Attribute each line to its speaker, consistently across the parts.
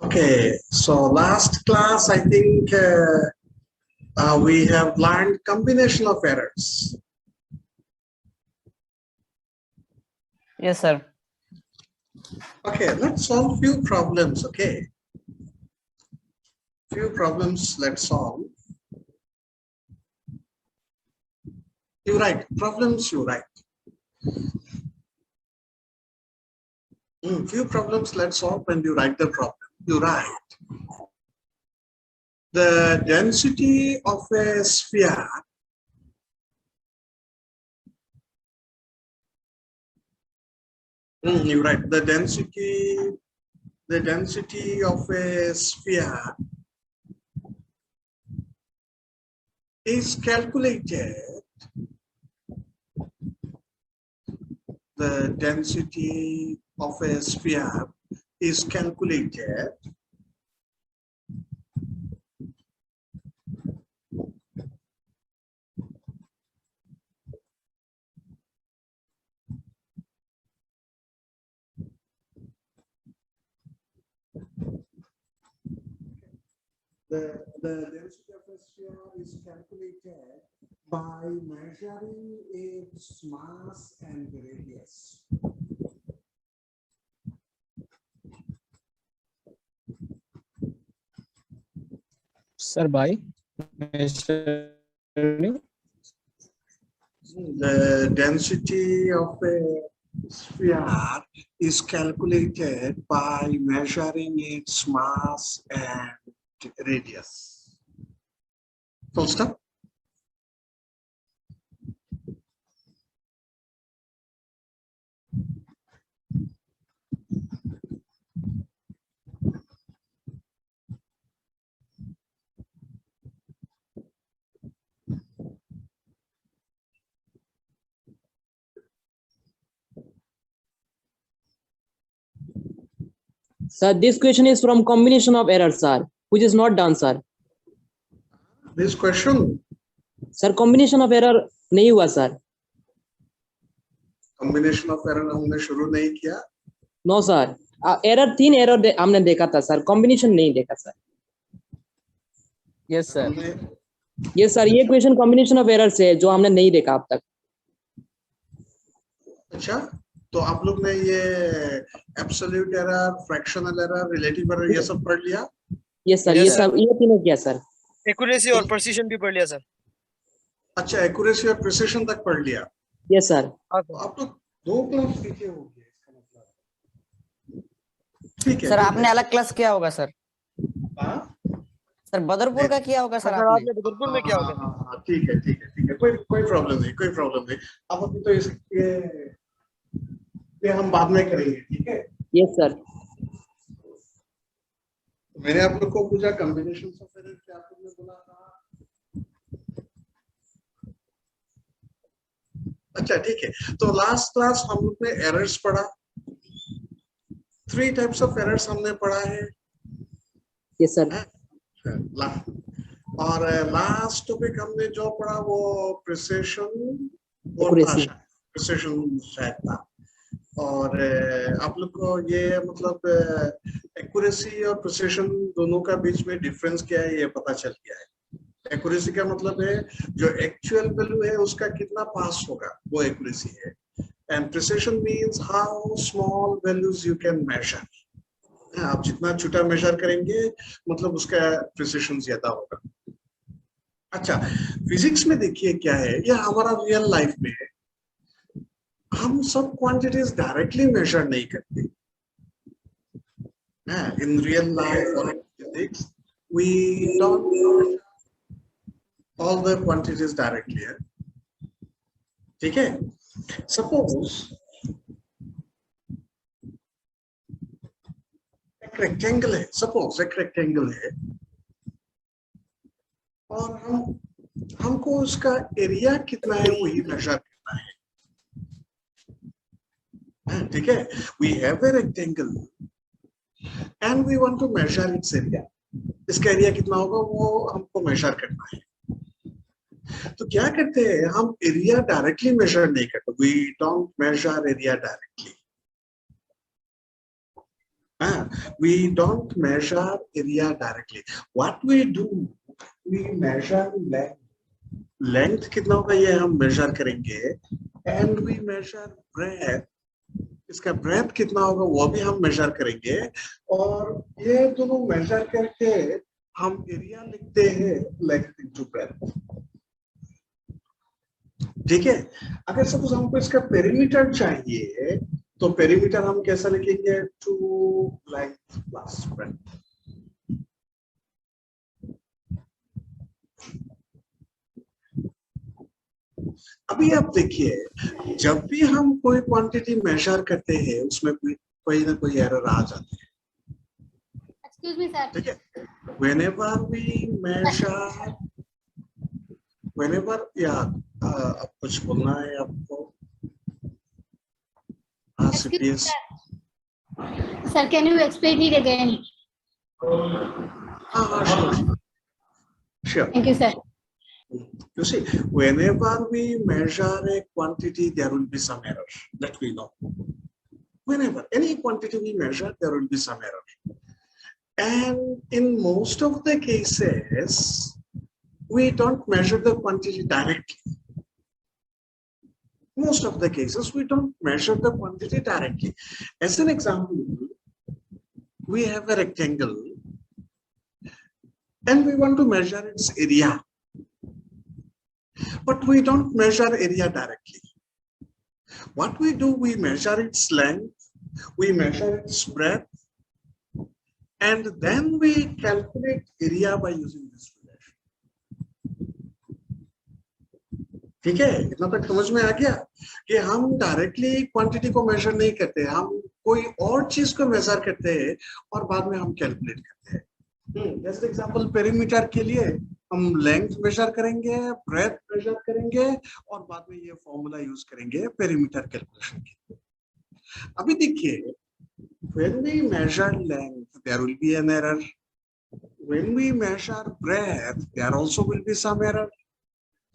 Speaker 1: Okay, so last class I think we have learned combination of errors.
Speaker 2: Yes, sir.
Speaker 1: Okay, let's solve few problems. Okay, few problems. Let's solve. You write problems. You write. Few problems. Let's solve, and you write the problem. You write the density of a sphere. You write the density. The density of a sphere is calculated. The density of a sphere is calculated the density of a sphere is calculated by measuring its mass and radius.
Speaker 3: Sir, by measuring
Speaker 1: the density of a sphere is calculated by measuring its mass and radius. Full stop.
Speaker 4: Sir, this question is from combination of errors, sir, which is not done, sir.
Speaker 1: This question,
Speaker 4: Sir, combination of error नहीं हुआ, sir.
Speaker 1: combination of error हमने शुरू नहीं किया.
Speaker 4: No, sir. Error तीन error हमने देखा था, sir. Combination नहीं देखा, sir.
Speaker 3: yes, sir.
Speaker 4: Yes, sir. ये question combination of errors है जो हमने नहीं देखा अब तक.
Speaker 1: अच्छा, तो आप लोग ने ये absolute error, fractional error, relative error ये सब पढ़ लिया?
Speaker 4: Yes, sir.
Speaker 3: Yes,
Speaker 4: ये
Speaker 3: sir.
Speaker 4: सब ये तीनों किया, sir.
Speaker 5: एक्यूरेसी और प्रिसिशन भी पढ़ लिया सर.
Speaker 1: अच्छा, एक्यूरेसी और प्रिसिशन तक पढ़ लिया.
Speaker 4: Yes, sir.
Speaker 1: तो आप लोग 2 क्लास पीछे हो गए इसका मतलब. ठीक है.
Speaker 2: सर आपने अलग क्लास किया होगा सर.
Speaker 1: हाँ?
Speaker 2: सर बदरपुर का किया होगा सर
Speaker 5: सर
Speaker 2: आपने.
Speaker 5: आपने बदरपुर में क्या होगा?
Speaker 1: हाँ, ठीक है, ठीक है, ठीक है. कोई प्रॉब्लम नहीं, कोई प्रॉब्लम नहीं. अब अभी तो ये हम बाद में करेंगे, ठीक है?
Speaker 4: Yes, sir.
Speaker 1: मैंने आप लोग को पूछा कॉम्बिनेशन ऑफ एरर क्या आप लोग ने बोला था? अच्छा, ठीक है. तो लास्ट क्लास हम लोग ने एरर्स पढ़ा. 3 टाइप्स ऑफ एरर्स हमने पढ़ा है.
Speaker 4: Yes, sir.
Speaker 1: और लास्ट टॉपिक हमने जो पढ़ा वो प्रिसिशन और
Speaker 4: Accuracy.
Speaker 1: प्रिसिशन शायद था. और आप लोग को ये मतलब एक्यूरेसी और प्रिसिशन दोनों का बीच में डिफरेंस क्या है ये पता चल गया है. एक्यूरेसी का मतलब है जो एक्चुअल वैल्यू है उसका कितना पास होगा, वो एक्यूरेसी है. And precision means how small values you can measure. आप जितना छोटा मेजर करेंगे मतलब उसका प्रिसिशन ज्यादा होगा. अच्छा, फिजिक्स में देखिए क्या है, ये हमारा रियल लाइफ में है. हम सब क्वांटिटीज डायरेक्टली मेजर नहीं करते. इन रियल लाइफ और physics we don't all the quantities directly. ठीक है. Suppose एक रेक्टेंगल है. Suppose एक रेक्टेंगल है और हमको उसका एरिया कितना है वही मेजर करना है. ठीक है. We have a rectangle and we want to measure its area. इसका एरिया कितना होगा वो हमको मेजर करना है. तो क्या करते हैं हम एरिया डायरेक्टली मेजर नहीं करते. We don't measure area directly. We don't measure area directly. What we do, we measure length. Length कितना होगा ये हम measure करेंगे, and we measure breadth. इसका breadth कितना होगा वो भी हम measure करेंगे, और ये दोनों measure करके हम area लिखते हैं length into breadth. ठीक है? अगर सपोज हमको इसका पेरीमीटर चाहिए तो पेरीमीटर हम कैसा लिखेंगे? 2 length plus breadth. अभी आप देखिए, जब भी हम कोई क्वांटिटी मेजर करते हैं उसमें कोई ना कोई एरर आ जाती है.
Speaker 6: Excuse me, sir.
Speaker 1: ठीक है? Whenever we measure, whenever अब कुछ बोलना है आपको?
Speaker 6: Excuse me, sir. Sir, can you explain it again?
Speaker 1: Sure. Sure.
Speaker 6: Thank you, sir.
Speaker 1: You see, whenever we measure a quantity, there will be some error. That we know. Whenever any quantity we measure, there will be some error. And in most of the cases, we don't measure the quantity directly. Most of the cases, we don't measure the quantity directly. As an example, we have a rectangle and we want to measure its area. But we don't measure area directly. What we do, we measure its length, we measure its breadth, and then we calculate area by using this relation. ठीक है? इतना तक समझ में आ गया कि हम directly quantity को मेजर नहीं करते, हम कोई और चीज को मेजर करते हैं और बाद में हम कैलकुलेट करते हैं. जैसे एग्जांपल, पेरीमीटर के लिए हम लेंथ मेजर करेंगे, ब्रेथ मेजर करेंगे और बाद में ये फॉर्मूला यूज करेंगे पेरीमीटर कैलकुलेशन के लिए. अभी देखिए, when we measure length there will be an error, when we measure breadth there also will be some error,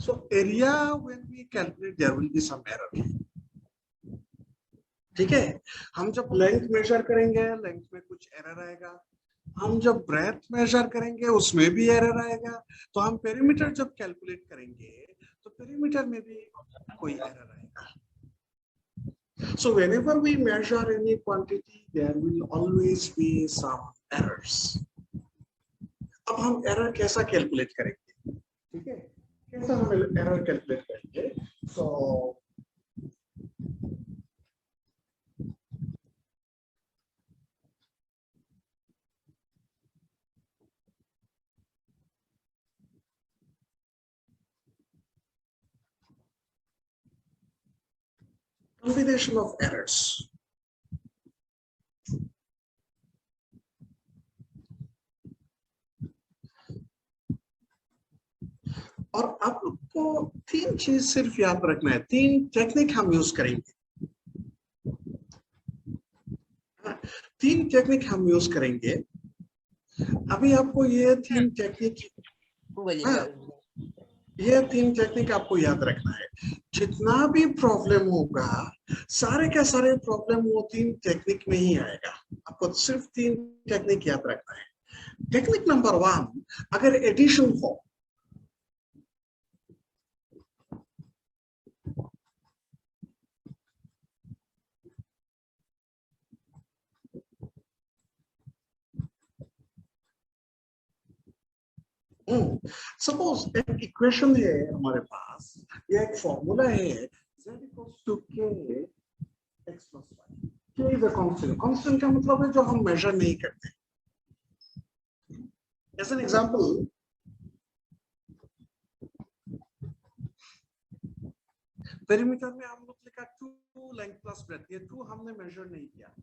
Speaker 1: so area when we calculate there will be some error. ठीक है? हम जब length major करेंगे length में कुछ error आएगा, हम जब ब्रेथ मेजर करेंगे उसमें भी एरर आएगा, तो हम पेरीमीटर जब कैलकुलेट करेंगे तो पेरीमीटर में भी कोई एरर आएगा. So whenever we measure any quantity, there will always be some errors. अब हम एरर कैसा कैलकुलेट करेंगे? ठीक है? कैसा हम एरर कैलकुलेट करेंगे? So combination of errors. और आप लोग को 3 चीज सिर्फ याद रखना है, 3 टेक्निक हम यूज करेंगे. 3 टेक्निक हम यूज करेंगे. अभी आपको ये 3 टेक्निक आपको याद रखना है. जितना भी प्रॉब्लम होगा, सारे का सारे प्रॉब्लम वो 3 टेक्निक में ही आएगा. आपको सिर्फ 3 टेक्निक याद रखना है. टेक्निक नंबर 1, अगर एडिशन हो, सपोज एक इक्वेशन है हमारे पास, या एक फॉर्मूला है z equals to k x plus y. k is a constant. Constant का मतलब है जो हम मेजर नहीं करते. As an example, पेरीमीटर में हम लोग लिखा 2 लेंथ प्लस ब्रेथ. ये 2 हमने मेजर नहीं किया,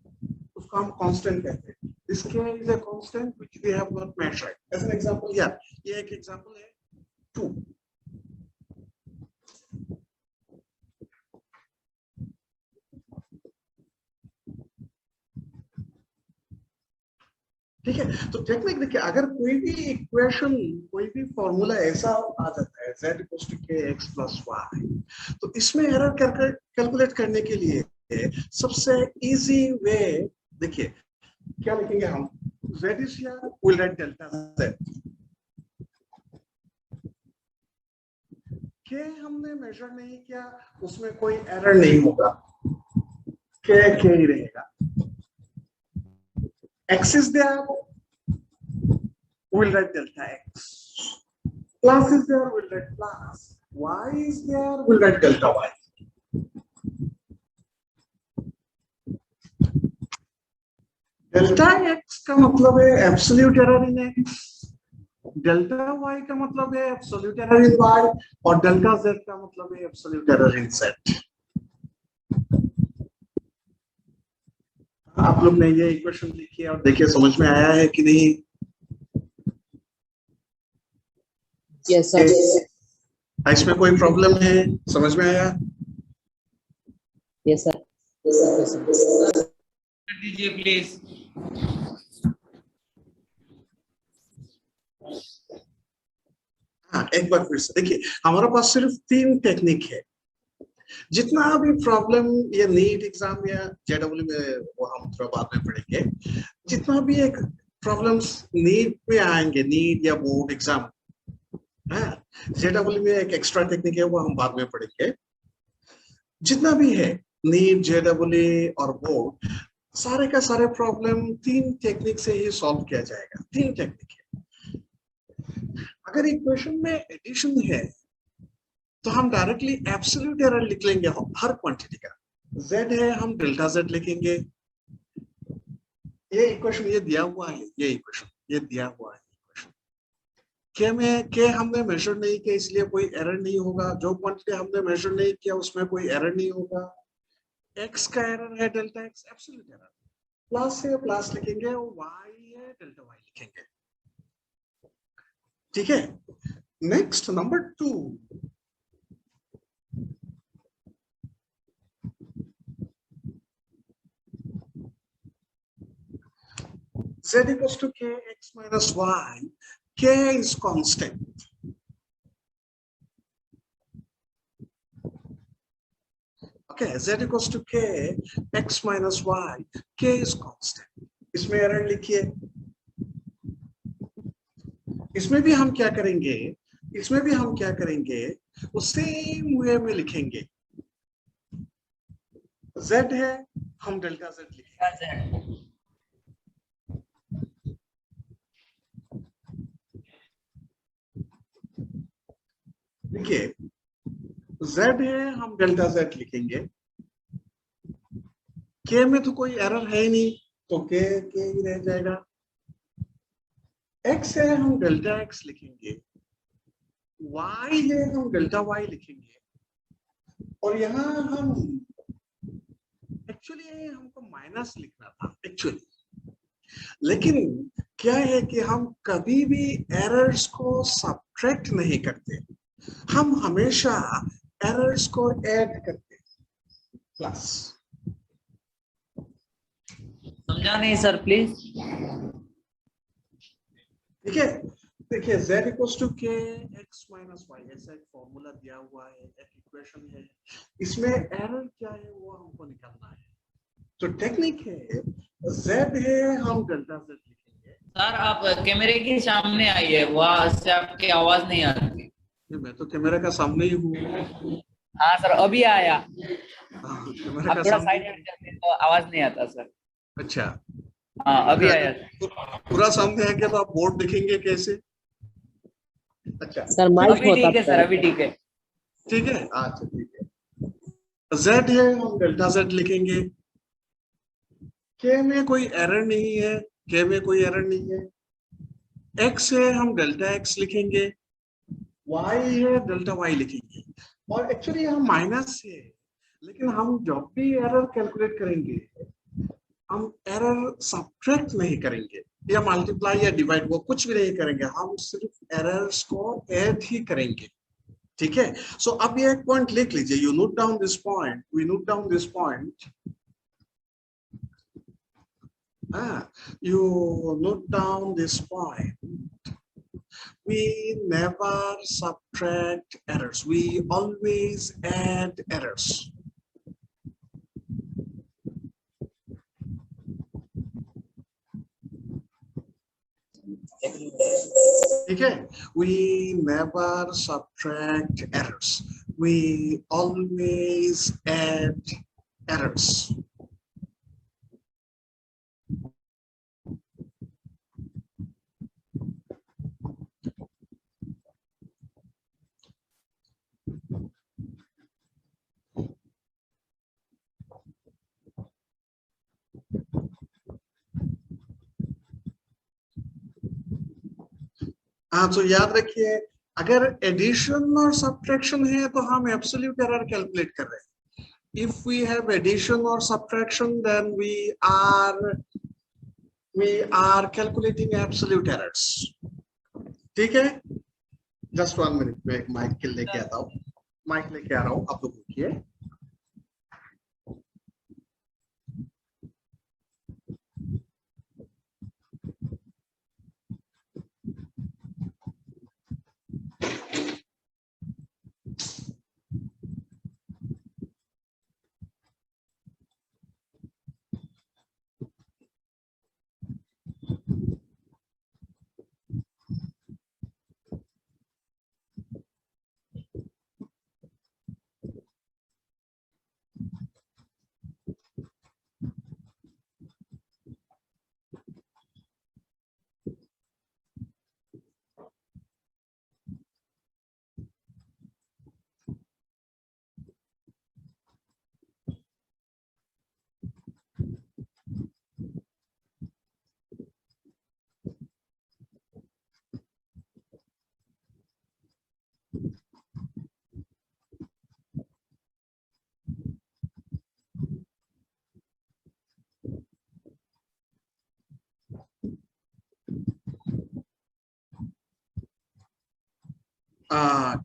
Speaker 1: उसको हम कांस्टेंट कहते हैं. This k is a constant which we have not measured. As an example, yeah, ये एक example है 2. ठीक है? तो टेक्निक देखिए, अगर कोई भी इक्वेशन, कोई भी फॉर्मूला ऐसा आ जाता है z equals to k x plus y, तो इसमें एरर कैलकुलेट करने के लिए सबसे इजी वे देखिए, क्या लिखेंगे हम? Z is here, we'll write delta Z. K हमने मेजर नहीं किया, उसमें कोई एरर नहीं होगा, K ही रहेगा. X is there, we'll write delta X. Plus is there, we'll write plus. Y is there, we'll write delta Y. Delta x का मतलब है absolute error in x, delta y का मतलब है एब्सोल्यूट एरर इन y, और delta z का मतलब है एब्सोल्यूट एरर इन z. आप लोग ने ये इक्वेशन लिखी है और देखिए समझ में आया है कि नहीं?
Speaker 4: Yes, sir.
Speaker 1: इसमें कोई प्रॉब्लम है? समझ में आया?
Speaker 4: Yes, sir. Yes, sir.
Speaker 7: दीजिए प्लीज.
Speaker 1: हाँ, एक बार फिर से देखिए, हमारे पास सिर्फ 3 टेक्निक है. जितना भी प्रॉब्लम ये नीट एग्जाम या जेडब्ल्यू में, वो हम थोड़ा बाद में पढ़ेंगे, जितना भी एक प्रॉब्लम्स नीट में आएंगे, नीट या बोर्ड एग्जाम, जेडब्ल्यू में एक एक्स्ट्रा टेक्निक है, वो हम बाद में पढ़ेंगे. जितना भी है नीट, जेडब्ल्यू और बोर्ड, सारे का सारे प्रॉब्लम 3 टेक्निक से ही सॉल्व किया जाएगा. 3 टेक्निक है. अगर इक्वेशन में एडिशन है तो हम डायरेक्टली एब्सोल्यूट एरर लिख लेंगे हर क्वांटिटी का. z है, हम डेल्टा z लिखेंगे. ये इक्वेशन ये दिया हुआ है, ये इक्वेशन ये दिया हुआ है. के में के हमने मेजर नहीं किया, इसलिए कोई एरर नहीं होगा. जो क्वांटिटी हमने मेजर नहीं किया उसमें कोई एरर नहीं होगा. x का एरर है delta x, absolute error. Plus है, प्लस लिखेंगे, और y है, डेल्टा y लिखेंगे. ठीक है. Next number 2, z equals to k x minus y. K is constant. Okay, z equals to k x minus y. K is constant. इसमें error लिखिए. इसमें भी हम क्या करेंगे, इसमें भी हम क्या करेंगे, वो सेम वे में लिखेंगे. z है, हम डेल्टा z लिखेंगे. देखिए, z है, हम डेल्टा z लिखेंगे. k में तो कोई एरर है ही नहीं, तो k ही रह जाएगा. x है, हम डेल्टा x लिखेंगे. y है, हम डेल्टा y लिखेंगे. और यहाँ हम एक्चुअली हमको माइनस लिखना था एक्चुअली, लेकिन क्या है कि हम कभी भी एरर्स को सब्ट्रैक्ट नहीं करते, हम हमेशा एरर्स को ऐड करते. प्लस.
Speaker 7: समझा नहीं सर प्लीज.
Speaker 1: ठीक है. देखिए, z equals to k x minus y, ऐसा एक फॉर्मूला दिया हुआ है, एक इक्वेशन है. इसमें एरर क्या है वो हमको निकालना है. तो टेक्निक है, z है, हम डेल्टा z लिखेंगे.
Speaker 7: सर आप कैमरे के सामने आइए, वहां से आपकी आवाज नहीं आती.
Speaker 1: मैं तो कैमरे का सामने ही हूँ.
Speaker 7: हाँ सर, अभी आया.
Speaker 1: कैमरे
Speaker 7: आप
Speaker 1: का
Speaker 7: थोड़ा
Speaker 1: सामने.
Speaker 7: साइड हट जाते हैं तो आवाज नहीं आता सर.
Speaker 1: अच्छा,
Speaker 7: हाँ अभी आया.
Speaker 1: पूरा सामने है क्या, तो आप बोर्ड दिखेंगे कैसे? अच्छा,
Speaker 4: सर माइक
Speaker 7: अभी ठीक है सर, अभी ठीक है.
Speaker 1: ठीक है. अच्छा, ठीक है. z है, हम डेल्टा z लिखेंगे. k में कोई एरर नहीं है, k में कोई एरर नहीं है. x है, हम डेल्टा x लिखेंगे. y है, डेल्टा y लिखेंगे. और एक्चुअली यहाँ माइनस है, लेकिन हम जब भी एरर कैलकुलेट करेंगे, हम एरर सब्ट्रैक्ट नहीं करेंगे या मल्टीप्लाई या डिवाइड, वो कुछ भी नहीं करेंगे. हम सिर्फ एरर्स को ऐड ही करेंगे. ठीक है. सो अब ये एक पॉइंट लिख लीजिए. You note down this point, we note down this point. You note down this point. We never subtract errors. We always add errors. ठीक है, we never subtract errors, we always add errors. हाँ, तो याद रखिए, अगर addition और subtraction है तो हम एब्सोल्यूट एरर कैलकुलेट कर रहे हैं. इफ वी हैव एडिशन और subtraction then we are calculating absolute errors. ठीक है, जस्ट 1 मिनट में एक माइक के लेके आता हूँ, माइक लेके आ रहा हूँ, आप लोग रुकिए.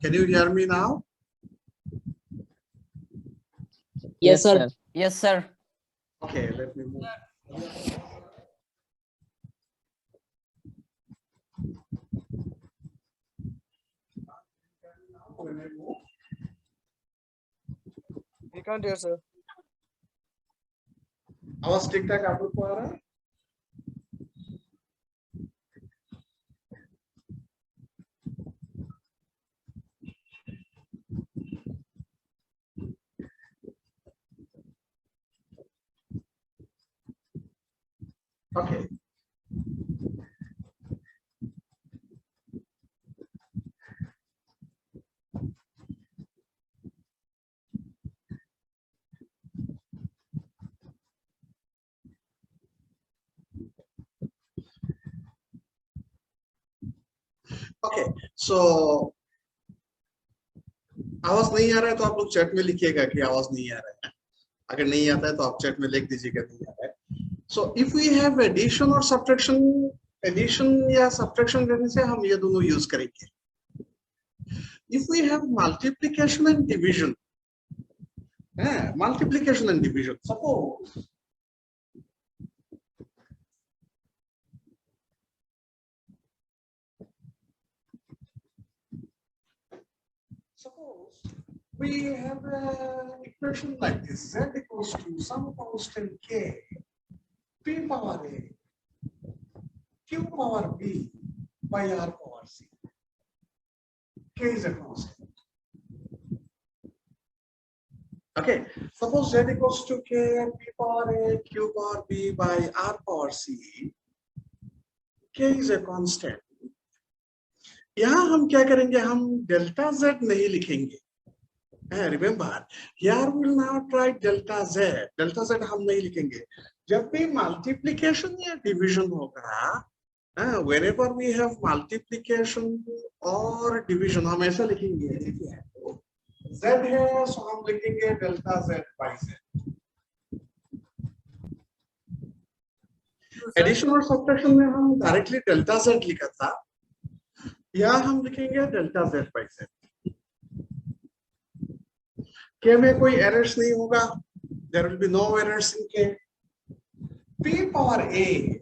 Speaker 1: Can you hear me now?
Speaker 4: Yes, sir.
Speaker 2: Yes, sir.
Speaker 1: Okay, let me move. When I move.
Speaker 5: We can't hear, sir.
Speaker 1: आवाज ठीक ठाक आप लोग को आ रहा है? Okay. Okay, so आवाज नहीं आ रहा है तो आप लोग चैट में लिखिएगा कि आवाज नहीं आ रहा है. अगर नहीं आता है तो आप चैट में लिख दीजिएगा नहीं आ रहा है. So if we have addition or subtraction, addition या subtraction करने से हम ये दोनों यूज करेंगे. If we have multiplication and division, multiplication and division, suppose we have an equation like this: z equals to some constant k, p power a, q power b by r power c. K is a constant. Okay, suppose z equals to k and p power a, q power b by r power c. K is a constant. यहाँ हम क्या करेंगे, हम delta z नहीं लिखेंगे. Remember, here we will not write delta z. Delta z हम नहीं लिखेंगे. जब भी multiplication या division होगा, whenever we have multiplication or division, हम ऐसा लिखेंगे. Z है, so हम लिखेंगे delta z by z. Addition और subtraction में हम directly delta z लिखा था. यहाँ हम लिखेंगे delta z by z. K में कोई errors नहीं होगा. There will be no errors in K. P power a.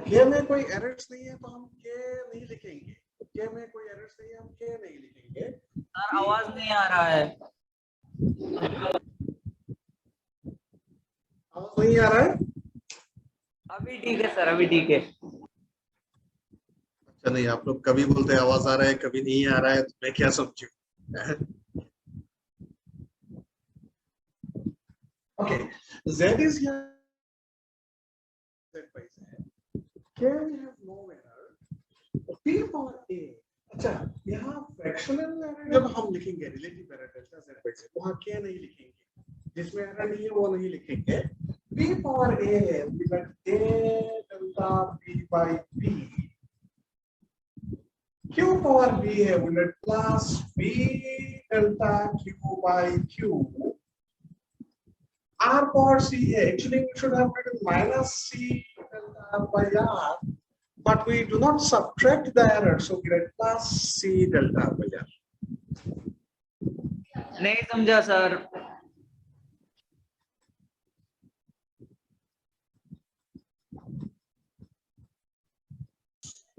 Speaker 1: K में कोई errors नहीं है तो हम K नहीं लिखेंगे. K में कोई errors नहीं है, हम K नहीं लिखेंगे.
Speaker 7: सर आवाज नहीं आ रहा है.
Speaker 1: आवाज नहीं आ रहा है?
Speaker 7: अभी ठीक है सर, अभी ठीक है.
Speaker 1: अच्छा नहीं, आप लोग कभी बोलते हैं आवाज आ रहा है, कभी नहीं आ रहा है, तो मैं क्या समझू? Okay, z is here, z by z. Here we have no error. p power a. अच्छा, यहाँ फ्रैक्शनल एरर जब हम लिखेंगे relative error delta z by z, वहाँ क्या नहीं लिखेंगे, जिसमें एरर नहीं है वो नहीं लिखेंगे. p power a है, we got a delta p by p. q power b है, we got plus b delta q by q. R power c है, actually we should have written minus c delta r by r, but we do not subtract the error, so we write plus c delta r by r.
Speaker 7: नहीं समझा sir.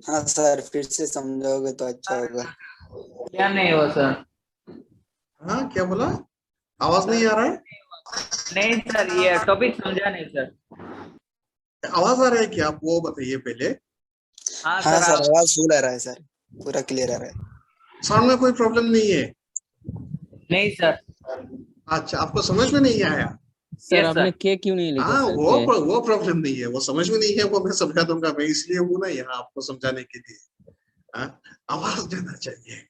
Speaker 8: हाँ sir, फिर से समझाओगे तो अच्छा होगा।
Speaker 7: क्या नहीं हुआ सर?
Speaker 1: हाँ, क्या बोला? आवाज नहीं आ रहा है?
Speaker 7: नहीं सर, ये टॉपिक समझा नहीं सर।
Speaker 1: आवाज आ रहा है क्या? आप वो बताइए पहले।
Speaker 7: हाँ
Speaker 8: हाँ सर,
Speaker 7: आप
Speaker 8: आवाज फुल आ रहा है सर, पूरा क्लियर आ रहा है।
Speaker 1: साउंड में कोई प्रॉब्लम नहीं है?
Speaker 7: नहीं सर।
Speaker 1: अच्छा, आपको समझ में नहीं आया?
Speaker 3: सर
Speaker 7: Yes,
Speaker 3: आपने
Speaker 7: sir.
Speaker 3: के क्यों नहीं लिखा
Speaker 1: हाँ,
Speaker 3: सर? के?
Speaker 1: वो प्रॉब्लम नहीं है, वो समझ में नहीं है, वो मैं समझा दूंगा। मैं इसलिए हूँ ना यहाँ आपको समझाने के लिए। हाँ, आवाज जाना चाहिए,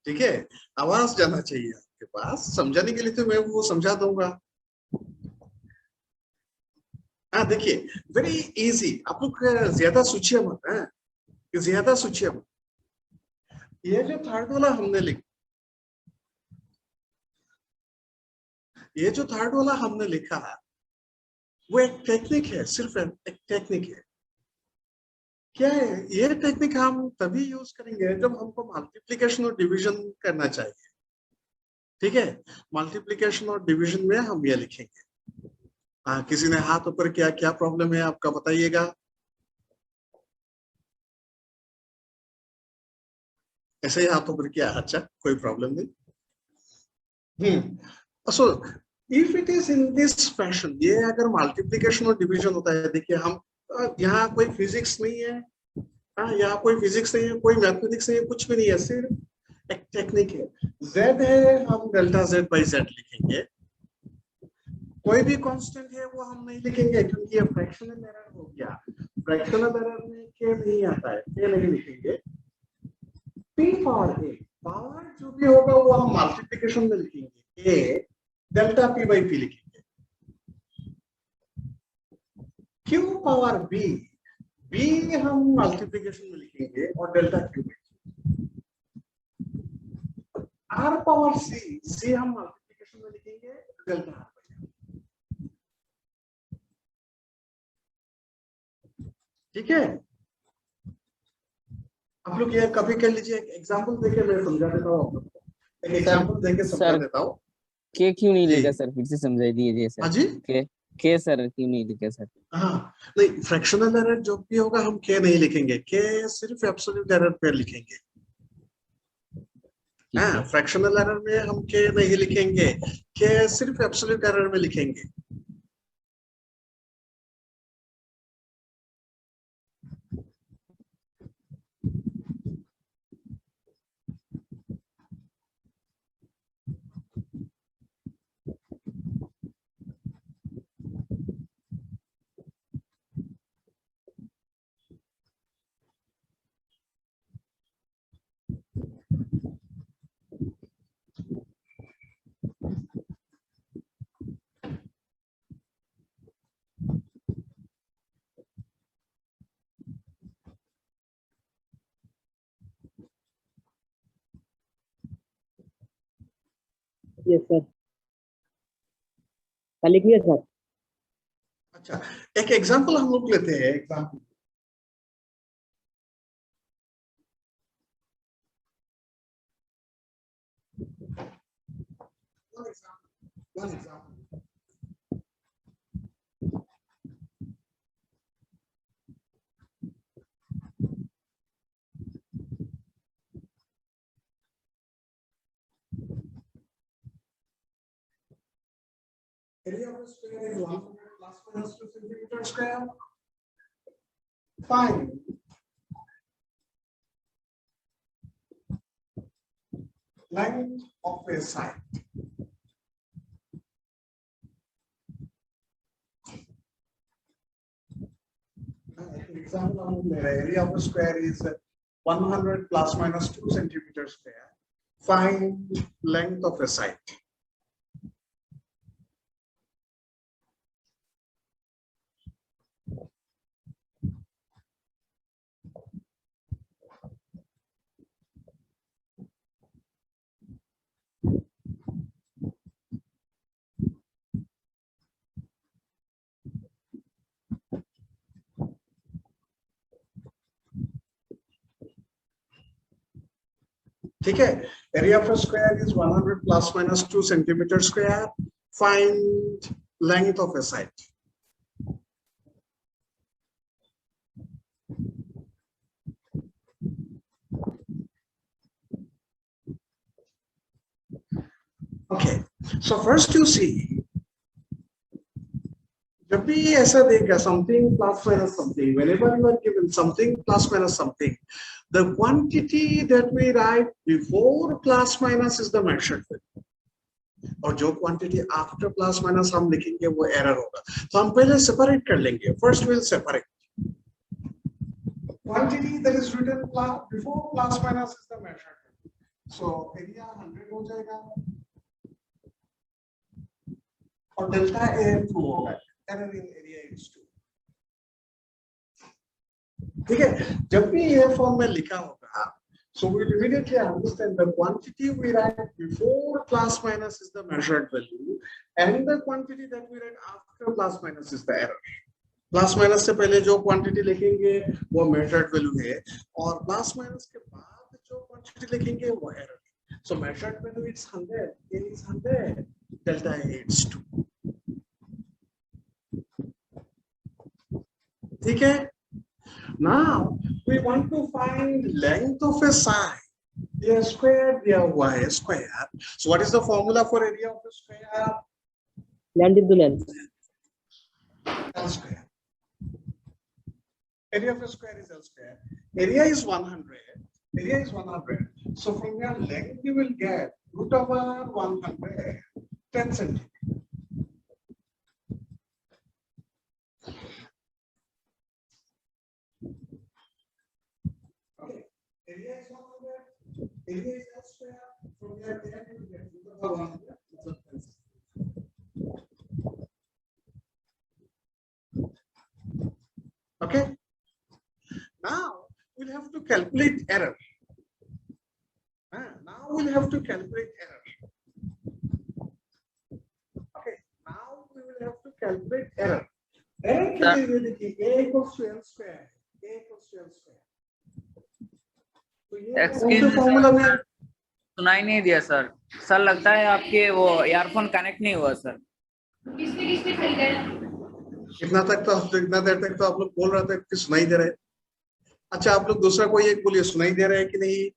Speaker 1: ठीक है? आवाज जाना चाहिए आपके पास, समझाने के लिए तो मैं वो समझा दूंगा। हाँ देखिए, वेरी इजी। आप लोग ज्यादा सोचिए मत, ज्यादा सोचिए मत। ये जो थर्ड वाला हमने लिखा, ये जो थर्ड वाला हमने लिखा है, वो एक टेक्निक है, सिर्फ एक टेक्निक है। क्या है ये टेक्निक? हम तभी यूज करेंगे जब हमको मल्टीप्लिकेशन और डिवीजन करना चाहिए, ठीक है? मल्टीप्लिकेशन और डिवीजन में हम ये लिखेंगे। हाँ, किसी ने हाथ ऊपर किया, क्या प्रॉब्लम है आपका बताइएगा? ऐसे ही हाथ ऊपर किया, अच्छा कोई प्रॉब्लम नहीं। So if it is in this fashion, ये अगर मल्टीप्लिकेशन और डिवीजन होता है, देखिए हम यहाँ कोई फिजिक्स नहीं है, यहाँ कोई फिजिक्स नहीं है, कोई मैथमेटिक्स नहीं है, कुछ भी नहीं है, सिर्फ एक टेक्निक है। z है, हम डेल्टा z बाई z लिखेंगे। कोई भी कांस्टेंट है वो हम नहीं लिखेंगे, क्योंकि ये फ्रैक्शनल एरर हो गया। फ्रैक्शनल एरर में के नहीं आता है, के नहीं लिखेंगे। p पावर a, पावर जो भी होगा वो हम मल्टीप्लिकेशन में लिखेंगे, a delta p by p लिखेंगे। q पावर b, b हम मल्टीप्लिकेशन में लिखेंगे और delta q by q। r power c, c हम मल्टीप्लिकेशन में लिखेंगे, डेल्टा r बाई r। ठीक है? आप लोग ये कभी कर लीजिए। एक एग्जांपल देके मैं समझा देता हूँ आप लोग को। एक एग्जांपल देके समझा
Speaker 3: सर,
Speaker 1: देता हूँ।
Speaker 3: के क्यों नहीं
Speaker 1: जी।
Speaker 3: लिखा सर? फिर से समझा दीजिए सर।
Speaker 1: हाँ जी।
Speaker 3: के सर क्यों नहीं लिखा सर?
Speaker 1: हाँ, नहीं, फ्रैक्शनल एरर जो भी होगा हम के नहीं लिखेंगे, के सिर्फ एब्सोल्यूट एरर पे लिखेंगे। हाँ, फ्रैक्शनल एरर में हम के नहीं लिखेंगे, के सिर्फ एब्सोल्यूट एरर में लिखेंगे।
Speaker 4: यस सर, कल लिख लिया सर।
Speaker 1: अच्छा, एक एग्जांपल हम लोग लेते हैं। Example one example. Area of a square is 100 plus minus 2 centimeter square. Fine. length of a side. Example, the area of a square is 100 plus minus 2 centimeters square. Find length of a side. ठीक है, area of a square is 100 plus minus 2 centimeters square. Find length of a side. Okay, so first you see, जब भी ऐसा देगा something plus minus something, whenever you are given something plus minus something, the quantity that we write before plus minus is the measured value. और जो quantity after plus minus हम लिखेंगे वो error होगा. तो हम पहले separate कर लेंगे. First we'll separate. Quantity that is written before plus minus is the measured value. So area 100 हो जाएगा और delta A 2 होगा. Error in area is 2. ठीक है, जब भी ये फॉर्म में लिखा होगा, so we immediately understand the quantity we write before plus minus is the measured value, and the quantity that we write after plus minus is the error. Plus minus से पहले जो quantity लिखेंगे वो measured value है, और plus minus के बाद जो quantity लिखेंगे वो error है. So measured value is 100, A is 100, delta A is 2. ठीक है? Now we want to find length of a side. A square, y square. So what is the formula for area of a square?
Speaker 4: Length into length.
Speaker 1: L square. Area of a square is L square. Area is 100. Area is 100. So from your length you will get root over 100, 10 centimeters. Area is 100, area is L square, from here you will get root over 100, okay? Now we'll have to calculate error. Now we'll have to calculate error. Okay, now we will have to calculate error. Error can be written A equals to L square. A equals to L square.
Speaker 7: Formula में सुनाई नहीं दिया sir. Sir लगता है आपके वो earphone connect नहीं हुआ सर.
Speaker 1: इतना देर तक तो आप लोग बोल रहे थे कि सुनाई दे रहा है. अच्छा, आप लोग दूसरा कोई एक बोलिए, सुनाई दे रहा है कि नहीं?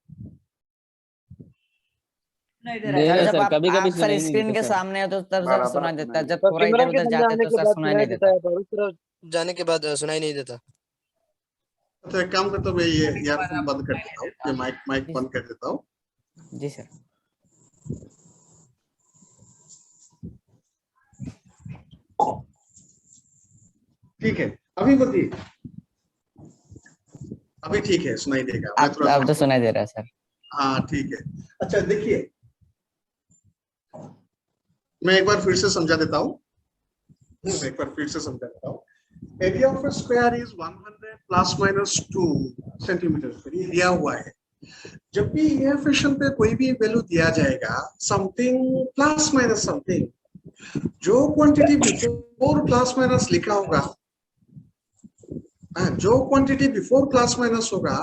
Speaker 7: नहीं दे रहा है
Speaker 2: जब
Speaker 3: सर,
Speaker 2: आप
Speaker 3: कभी कभी
Speaker 2: सर स्क्रीन के सामने हो तो तब सर सुनाई देता है, जब थोड़ा इधर उधर जाते तो सर सुनाई नहीं देता.
Speaker 5: जाने के बाद सुनाई नहीं देता.
Speaker 1: तो एक काम करता हूँ, मैं ये ईयरफोन बंद कर देता हूँ, ये माइक बंद कर देता हूँ.
Speaker 2: जी सर.
Speaker 1: ठीक है, अभी बताइए. अभी ठीक है, सुनाई देगा. मैं थोड़ा
Speaker 2: अब तो सुनाई दे रहा है सर.
Speaker 1: हाँ ठीक है. अच्छा देखिए, मैं एक बार फिर से समझा देता हूँ. Area of A square is 100 plus minus 2 centimetre ये दिया हुआ है. जब भी ये इक्वेशन पे कोई भी वैल्यू दिया जाएगा, समथिंग प्लस माइनस समथिंग, जो क्वांटिटी बिफोर प्लस माइनस लिखा होगा, जो क्वांटिटी बिफोर प्लस माइनस होगा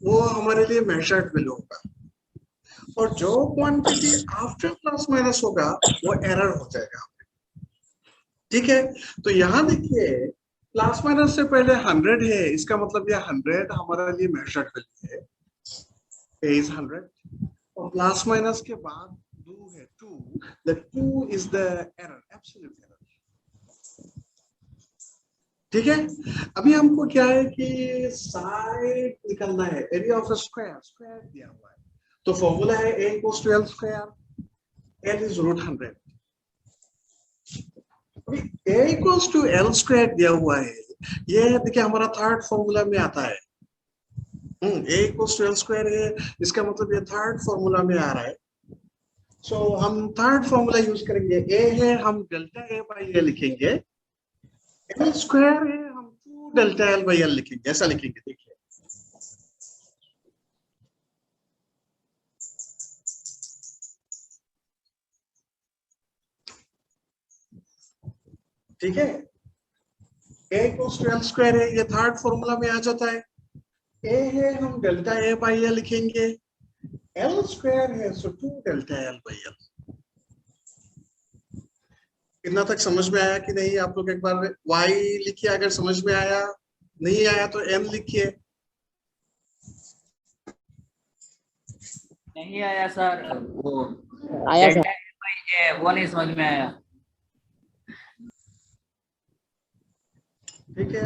Speaker 1: वो हमारे लिए मेजर्ड वैल्यू होगा, और जो क्वांटिटी आफ्टर प्लस माइनस होगा वो एरर हो जाएगा. ठीक है, तो यहाँ देखिए प्लस माइनस से पहले 100 है, इसका मतलब ये 100 हमारे लिए मेजर्ड वैल्यू है. A is 100, और प्लस माइनस के बाद 2 है, 2. The 2 is the error, absolute error. ठीक है, अभी हमको क्या है कि साइड निकलना है. Area of a square, square दिया हुआ है, तो फॉर्मूला है a equals to L square, L is root 100। a equals to L square दिया हुआ है, ये देखिए हमारा थर्ड फॉर्मूला में आता है। a equals to L square है, इसका मतलब ये थर्ड फॉर्मूला में आ रहा है। सो हम थर्ड फॉर्मूला यूज करेंगे, a है हम डेल्टा a बाई ए लिखेंगे, एल स्क्वायर है हम 2 डेल्टा एल बाई एल लिखेंगे, ऐसा लिखेंगे। देखिए ठीक है, a equals to L square है, ये थर्ड फॉर्मूला में आ जाता है। a है हम डेल्टा a बाई ए लिखेंगे, एल स्क्वायर है सो 2 डेल्टा एल बाई एल। इतना तक समझ में आया कि नहीं? आप लोग एक बार y लिखिए, अगर समझ में आया, नहीं आया तो n लिखिए।
Speaker 7: नहीं आया सर, वो
Speaker 4: आया सर।
Speaker 7: वो नहीं समझ में आया।
Speaker 1: ठीक है,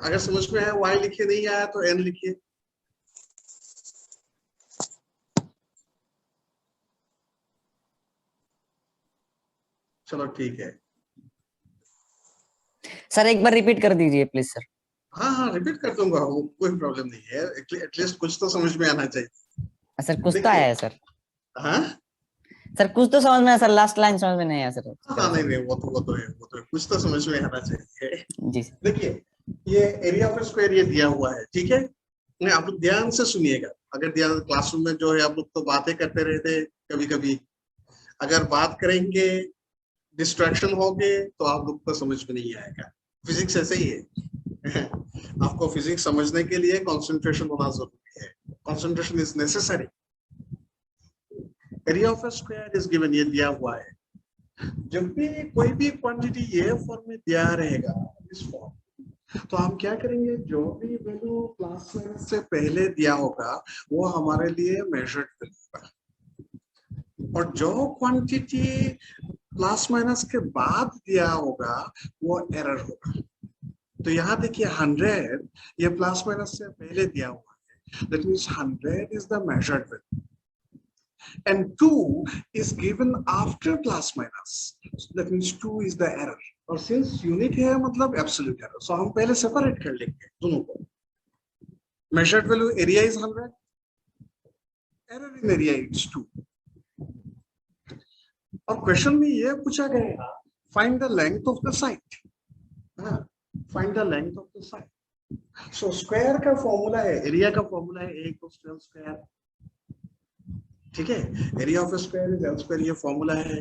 Speaker 1: अगर समझ में आया y लिखिए, नहीं आया तो n लिखिए। चलो ठीक है,
Speaker 2: सर एक बार रिपीट कर दीजिए प्लीज सर।
Speaker 1: हाँ हाँ रिपीट कर दूंगा, वो कोई प्रॉब्लम नहीं है, एटलीस्ट कुछ तो समझ में आना चाहिए।
Speaker 2: सर कुछ तो
Speaker 1: देखिए,
Speaker 2: आया है सर।
Speaker 1: हाँ
Speaker 2: सर कुछ तो समझ में आया सर, लास्ट लाइन समझ में नहीं आया सर।
Speaker 1: हाँ नहीं नहीं, वो तो है, कुछ तो समझ में आना चाहिए।
Speaker 2: जी सर।
Speaker 1: देखिए ये एरिया ऑफ स्क्वायर ये दिया हुआ है, ठीक है, नहीं आप लोग ध्यान से सुनिएगा। अगर ध्यान, क्लासरूम में जो है आप लोग तो बातें करते रहते कभी कभी, अगर बात करेंगे डिस्ट्रैक्शन हो गए तो आप लोग को समझ में नहीं आएगा। फिजिक्स ऐसे ही है आपको फिजिक्स समझने के लिए कंसंट्रेशन होना जरूरी है, concentration is necessary. Area of square is given, ये दिया हुआ है। जब भी कोई भी क्वांटिटी ये फॉर्म में दिया रहेगा, इस फॉर्म, तो हम क्या करेंगे, जो भी वैल्यू प्लस माइनस से पहले दिया होगा वो हमारे लिए मेजर्ड वैल्यू होगा, और जो क्वांटिटी प्लस माइनस के बाद दिया होगा वो एरर होगा। तो यहाँ देखिए 100 ये प्लस माइनस से पहले दिया हुआ है, that means 100 is the measured value, and 2 is given after plus minus, so that means 2 is the error, और since यूनिट है मतलब एब्सोल्यूट एरर, सो हम पहले सेपरेट कर लेंगे दोनों को। Measured value area is 100, error in area is 2। और क्वेश्चन में ये पूछा गया, find the length of the side, find the length of the side. So square का फॉर्मूला है, एरिया का फॉर्मूला है a equals to L square, ठीक है, area of square is L square, ये फॉर्मूला है।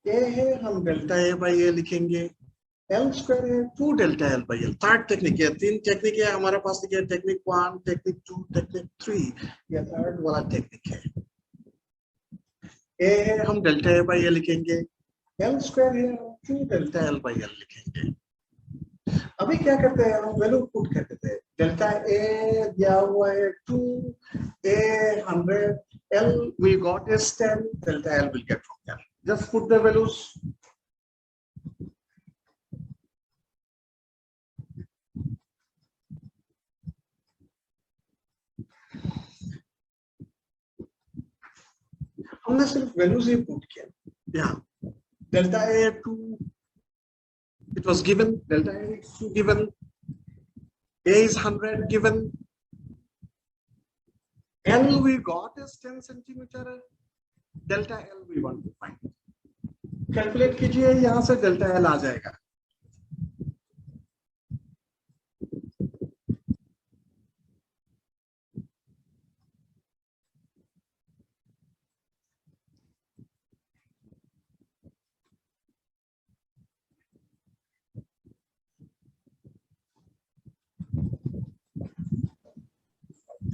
Speaker 1: ए है हम डेल्टा ए बाई ए लिखेंगे, एल स्क्वायर है 2 delta L by L. Third technique है, 3 टेक्निक है हमारे पास, देखिए टेक्निक 1, टेक्निक 2, टेक्निक 3, ये थर्ड वाला टेक्निक है। ए है हम डेल्टा ए बाई ए लिखेंगे, एल स्क्वायर है हम 2 डेल्टा एल बाई एल लिखेंगे। अभी क्या करते हैं, हम वैल्यू पुट कर देते हैं। डेल्टा ए दिया हुआ है 2, a 100, L we got is 10, delta L will get from there. Just put the values. हमने सिर्फ वैल्यूज ही पुट किया। यहाँ delta A 2, it was given, delta A is 2 given, A is 100 given, L we got is 10 centimeter, delta L we want to find. Calculate कीजिए, यहां से delta L आ जाएगा।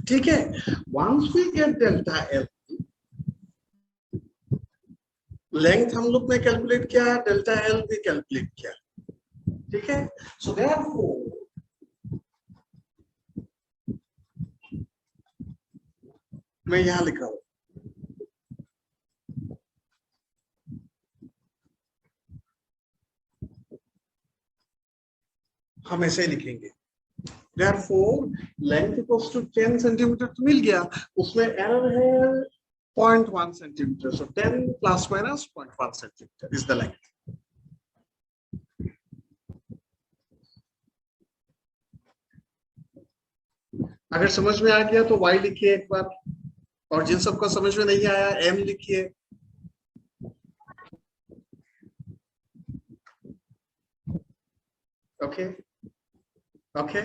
Speaker 1: ठीक है, once we get delta L, length हम लोग ने calculate किया, डेल्टा एल भी कैलकुलेट किया, ठीक है। सो देयरफॉर मैं यहां लिख रहा हूं, हम ऐसे ही लिखेंगे, Therefore, length equals to 10 centimeter तो मिल गया, उसमें error है 0.1 centimeter. So 10 plus minus 0.1 centimeter is the length. अगर समझ में आ गया तो y लिखिए एक बार, और जिन सबका समझ में नहीं आया m लिखिए. Okay. Okay.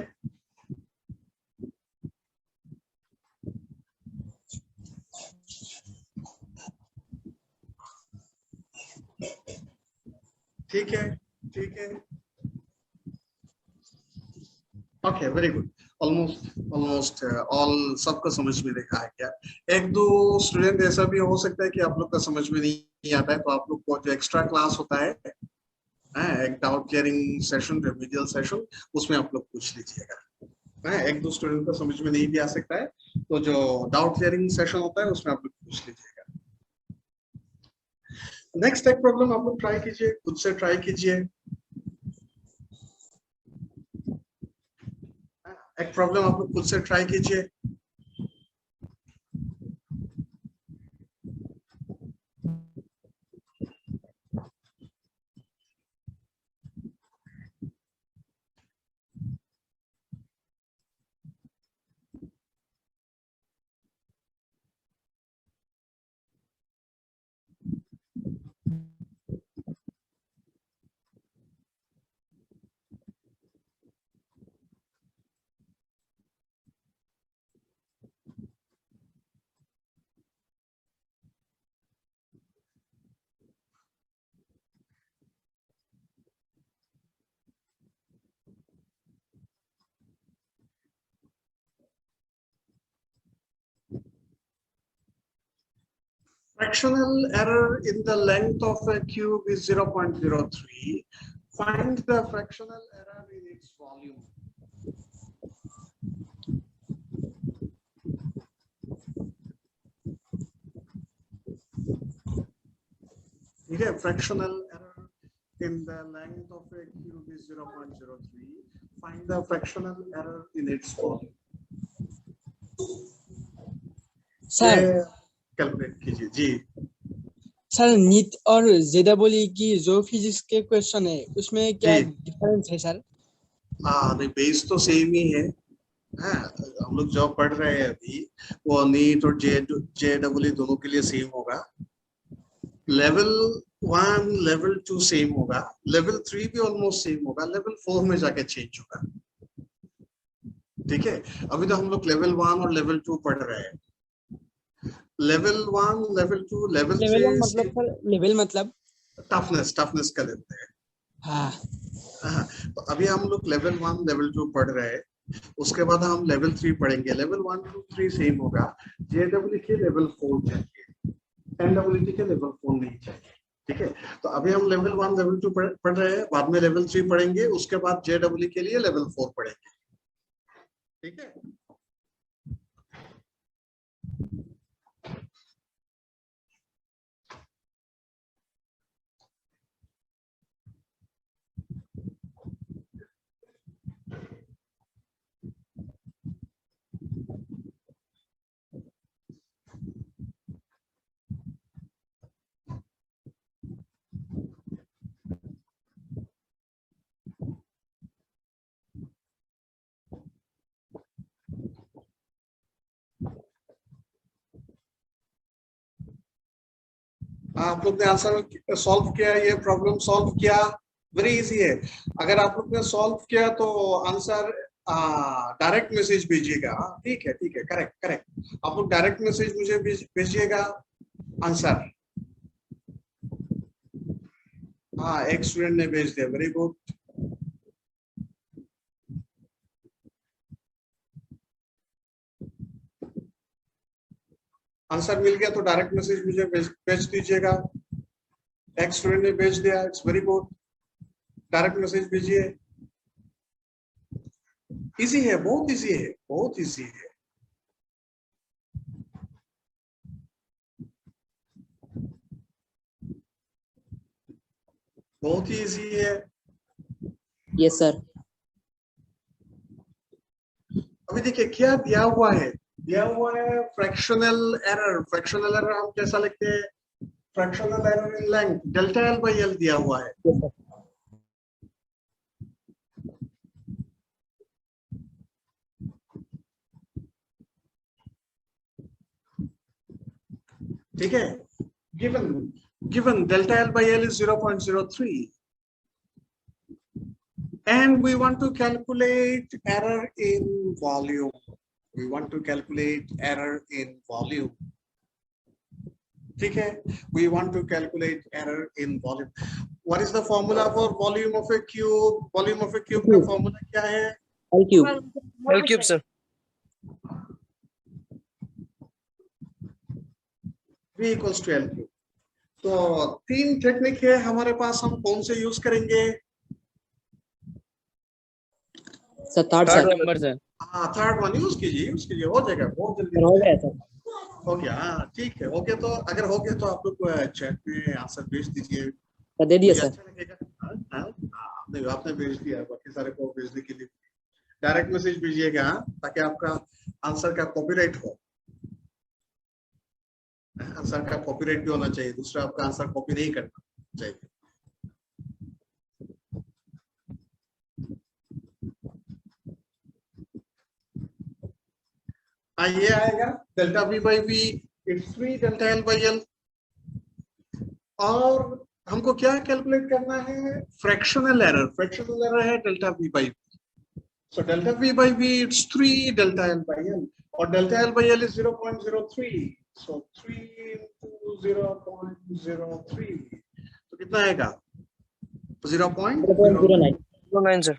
Speaker 1: ठीक है, ठीक है. Okay, very good. Almost all सबका समझ में देखा है क्या. एक दो स्टूडेंट ऐसा भी हो सकता है कि आप लोग का समझ में नहीं आता है, तो आप लोग को जो एक्स्ट्रा क्लास होता है, एक doubt clearing session, remedial session, उसमें आप लोग पूछ लीजिएगा. एक दो स्टूडेंट को समझ में नहीं भी आ सकता है, तो जो डाउट क्लियरिंग सेशन होता है उसमें आप लोग पूछ लीजिएगा. नेक्स्ट एक प्रॉब्लम आप लोग ट्राई कीजिए, खुद से ट्राई कीजिए. एक प्रॉब्लम आप लोग खुद से ट्राई कीजिए. Fractional error in the length of a cube is 0.03. Find the fractional error in its volume. Okay, fractional error in the length of a cube is 0.03. Find the fractional error in its volume.
Speaker 4: Sir
Speaker 1: calculate कीजिए जी.
Speaker 4: Sir NEET और JW की जो physics के question है उसमें क्या
Speaker 1: जी.
Speaker 4: Difference है sir?
Speaker 1: हाँ, नहीं, बेस तो सेम ही है. हाँ, हम लोग जो पढ़ रहे हैं अभी वो नीट और जेडब्ल्यू दोनों के लिए सेम होगा. लेवल 1 लेवल 2 सेम होगा, लेवल 3 भी ऑलमोस्ट सेम होगा, लेवल 4 में जाके चेंज होगा. ठीक है, अभी तो हम लोग लेवल 1 और लेवल 2 पढ़ रहे हैं. लेवल 1, लेवल 2, लेवल 3
Speaker 4: मतलब सर लेवल मतलब
Speaker 1: टफनेस का लेते हैं.
Speaker 4: हाँ.
Speaker 1: हाँ, तो अभी हम लोग लेवल 1 लेवल 2 पढ़ रहे हैं, उसके बाद हम लेवल 3 पढ़ेंगे. लेवल 1 2 3 सेम होगा, जेडब्ल्यू के लेवल 4 चाहिए, एनडब्ल्यूटी के लेवल 4 नहीं चाहिए. ठीक है, तो अभी हम लेवल 1 लेवल 2 पढ़ रहे हैं, बाद में लेवल 3 पढ़ेंगे, उसके बाद जेडब्ल्यू के लिए लेवल 4 पढ़ेंगे. ठीक है. आप लोग ने आंसर सॉल्व किया, ये प्रॉब्लम सॉल्व किया, वेरी इजी है. अगर आप लोग ने सॉल्व किया तो आंसर डायरेक्ट मैसेज भेजिएगा. ठीक है, ठीक है, करेक्ट करेक्ट. आप लोग डायरेक्ट मैसेज मुझे भेजिएगा आंसर. हाँ, एक स्टूडेंट ने भेज दिया, वेरी गुड. आंसर मिल गया तो डायरेक्ट मैसेज मुझे भेज दीजिएगा. एक स्टूडेंट ने भेज दिया, it's very good. Direct message भेजिए. इजी है, बहुत इजी है, बहुत इजी है. बहुत ही इजी है.
Speaker 4: Yes sir.
Speaker 1: अभी देखिए क्या दिया हुआ है, फ्रैक्शनल एरर। फ्रैक्शनल एरर हम कैसा लिखते हैं, fractional error in length delta L by L दिया हुआ है। ठीक है, given delta L by L is 0.03 and we want to calculate error in volume. ठीक है, we want to calculate error in volume. What is the formula for volume of a cube? Volume of a cube का formula क्या है?
Speaker 4: L cube.
Speaker 5: L cube sir.
Speaker 1: V equals to L cube. तो 3 technique है हमारे पास, हम कौन से use करेंगे?
Speaker 4: Sir third
Speaker 3: third
Speaker 4: sir
Speaker 3: number sir.
Speaker 1: हाँ, थर्ड वन यूज कीजिए, हो जाएगा बहुत जल्दी
Speaker 4: हो गया सर।
Speaker 1: हो गया। हाँ ठीक है, ओके। तो अगर हो गया तो आप लोग चैट में आंसर भेज दीजिए,
Speaker 4: सर दे दिया
Speaker 1: मुझे
Speaker 4: सर।
Speaker 1: अच्छा लगेगा। नहीं, आपने भेज दिया, बाकी सारे को भेजने के लिए डायरेक्ट मैसेज भेजिएगा, ताकि आपका आंसर का कॉपीराइट हो। आंसर का कॉपीराइट भी होना चाहिए, दूसरा आपका आंसर कॉपी नहीं करना चाहिए। ये आएगा delta V by V, it's 3 delta L by L. और हमको क्या कैलकुलेट करना है? फ्रैक्शनल एरर है delta V by V. So delta V by V it's 3 delta L by L, और delta L by L is 0.03। So 3 into 0.03, तो कितना आएगा? 0.09।
Speaker 5: 09 sir.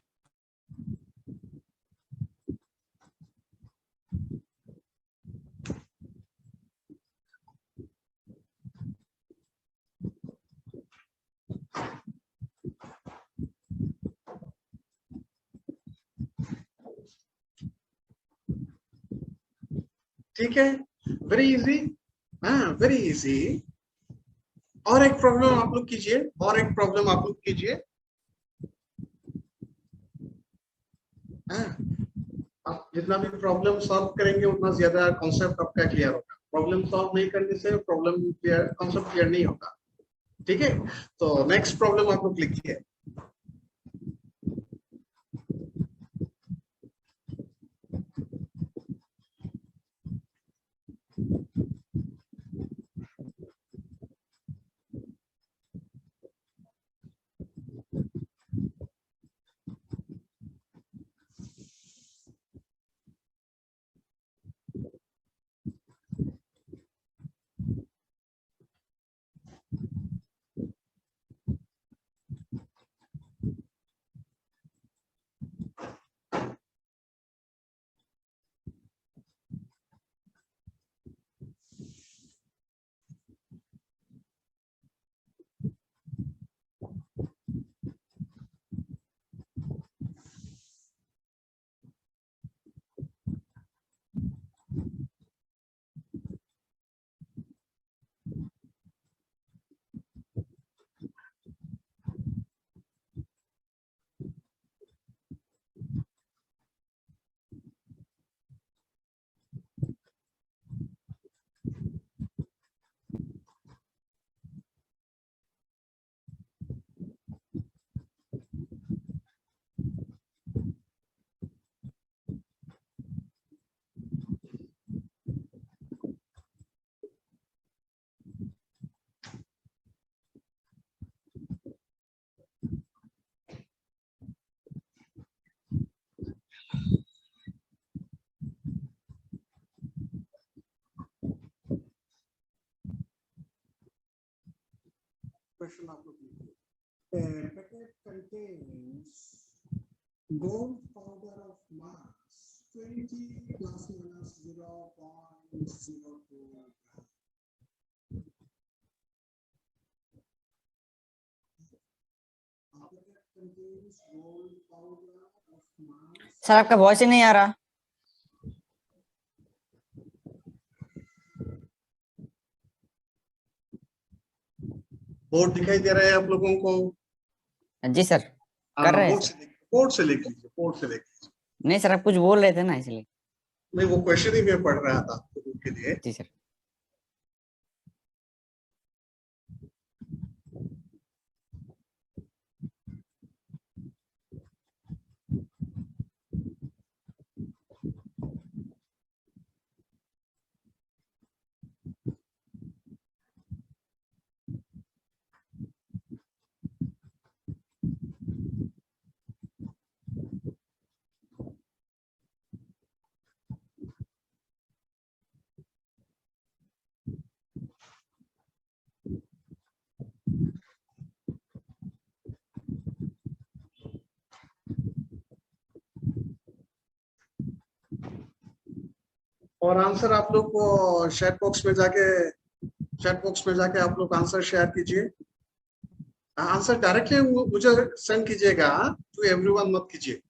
Speaker 1: ठीक है, वेरी इजी। हाँ, वेरी इजी। और एक प्रॉब्लम आप लोग कीजिए, हाँ, आप जितना भी प्रॉब्लम सॉल्व करेंगे उतना ज्यादा कॉन्सेप्ट आपका क्लियर होगा। प्रॉब्लम सॉल्व नहीं करने से कॉन्सेप्ट क्लियर नहीं होगा। ठीक है, तो नेक्स्ट प्रॉब्लम आप लोग लिखिए। Question आप लोग लिखिए। Packet contains gold powder of mass 20 plus minus 0.02 gram. Packet contains gold powder of mass।
Speaker 2: Sir आपका वॉइस ही नहीं आ रहा।
Speaker 1: बोर्ड दिखाई दे रहा है आप लोगों को?
Speaker 2: जी सर, कर रहे हैं।
Speaker 1: बोर्ड से लिख लीजिए।
Speaker 2: नहीं सर, आप कुछ बोल रहे थे ना इसलिए।
Speaker 1: नहीं, वो क्वेश्चन ही मैं पढ़ रहा था आपके लिए।
Speaker 2: जी सर।
Speaker 1: और आंसर आप लोग को चैट बॉक्स में जाके आप लोग आंसर शेयर कीजिए। आंसर डायरेक्टली मुझे सेंड कीजिएगा, टू एवरीवन मत कीजिए।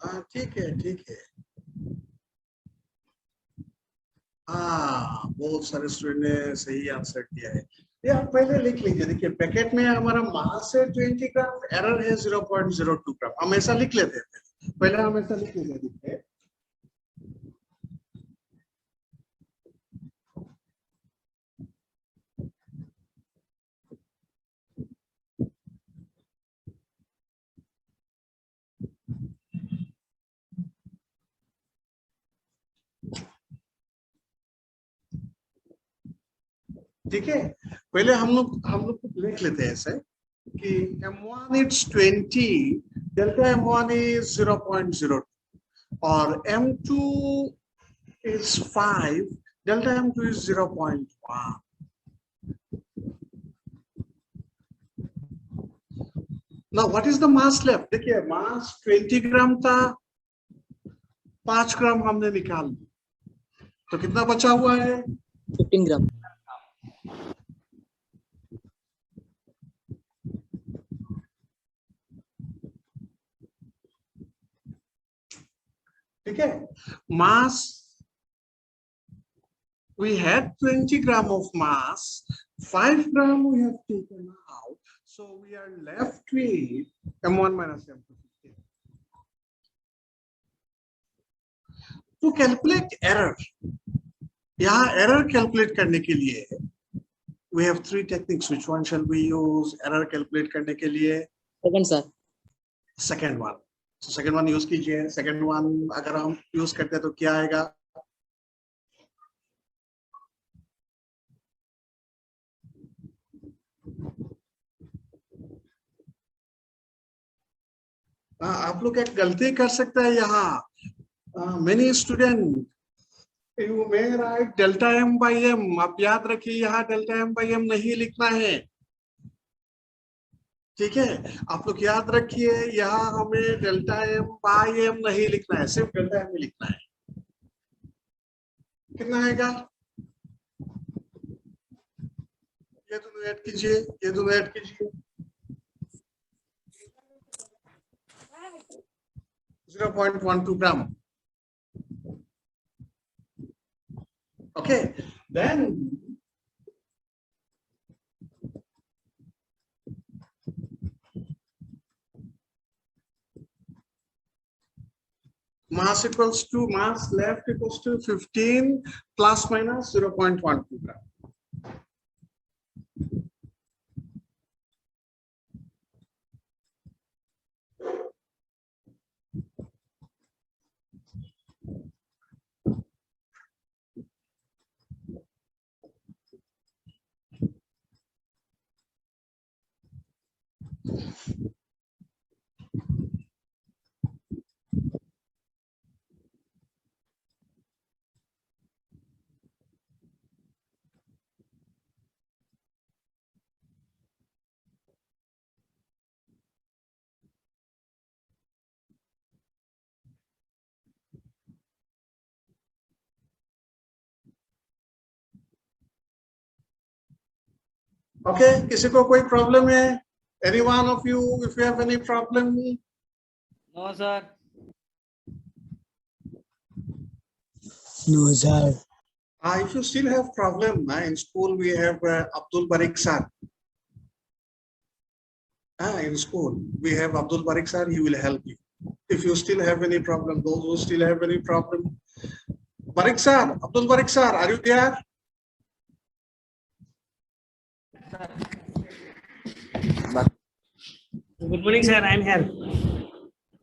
Speaker 1: हाँ ठीक है, ठीक है। हाँ, बहुत सारे स्टूडेंट ने सही आंसर किया है। ये आप पहले लिख लीजिए। देखिए पैकेट में हमारा मास है 20 ग्राम, एरर है 0.02 ग्राम। हम ऐसा लिख लेते हैं, पहले हम ऐसा लिख लेते हैं। ठीक है, पहले हम लोग लिख लेते हैं ऐसे कि M1 it's 20, delta M1 is 0.02 और M2 is 5, delta M2 is 0.1। Now what is the mass left? देखिए मास 20 ग्राम था, 5 ग्राम हमने निकाल लिया, तो कितना बचा हुआ है?
Speaker 4: 15 ग्राम।
Speaker 1: ठीक है, मास we had 20 gram of mass, 5 gram we have taken out, so we are left with M1 minus M2. To calculate error, यहाँ error calculate करने के लिए we have 3 techniques. Which one shall we use error calculate करने के लिए?
Speaker 4: Second sir.
Speaker 1: Second one. So second one use कीजिए। Second one अगर हम use करते हैं तो क्या आएगा? आप लोग एक गलती कर सकते हैं यहाँ। Many student you may write delta M by M. आप याद रखिए यहाँ डेल्टा एम बाई एम नहीं लिखना है। ठीक है, आप लोग याद रखिए यहाँ हमें डेल्टा एम बाई एम नहीं लिखना है, सिर्फ डेल्टा एम ही लिखना है। कितना आएगा? ये दोनों ऐड कीजिए, ये दोनों ऐड कीजिए। 0.12 gram. Okay, then Mass equals to mass left equals to 15 plus minus 0.12 gram. Okay, किसी को कोई प्रॉब्लम है? Any one of you, if you have any problem?
Speaker 7: No, sir.
Speaker 4: No, sir.
Speaker 1: If you still have problem, in school we have Abdul Barik sir. In school we have Abdul Barik sir. He will help you. If you still have any problem, those who still have any problem, Barik sir, Abdul Barik sir, are you there?
Speaker 7: Good morning, sir. I'm here.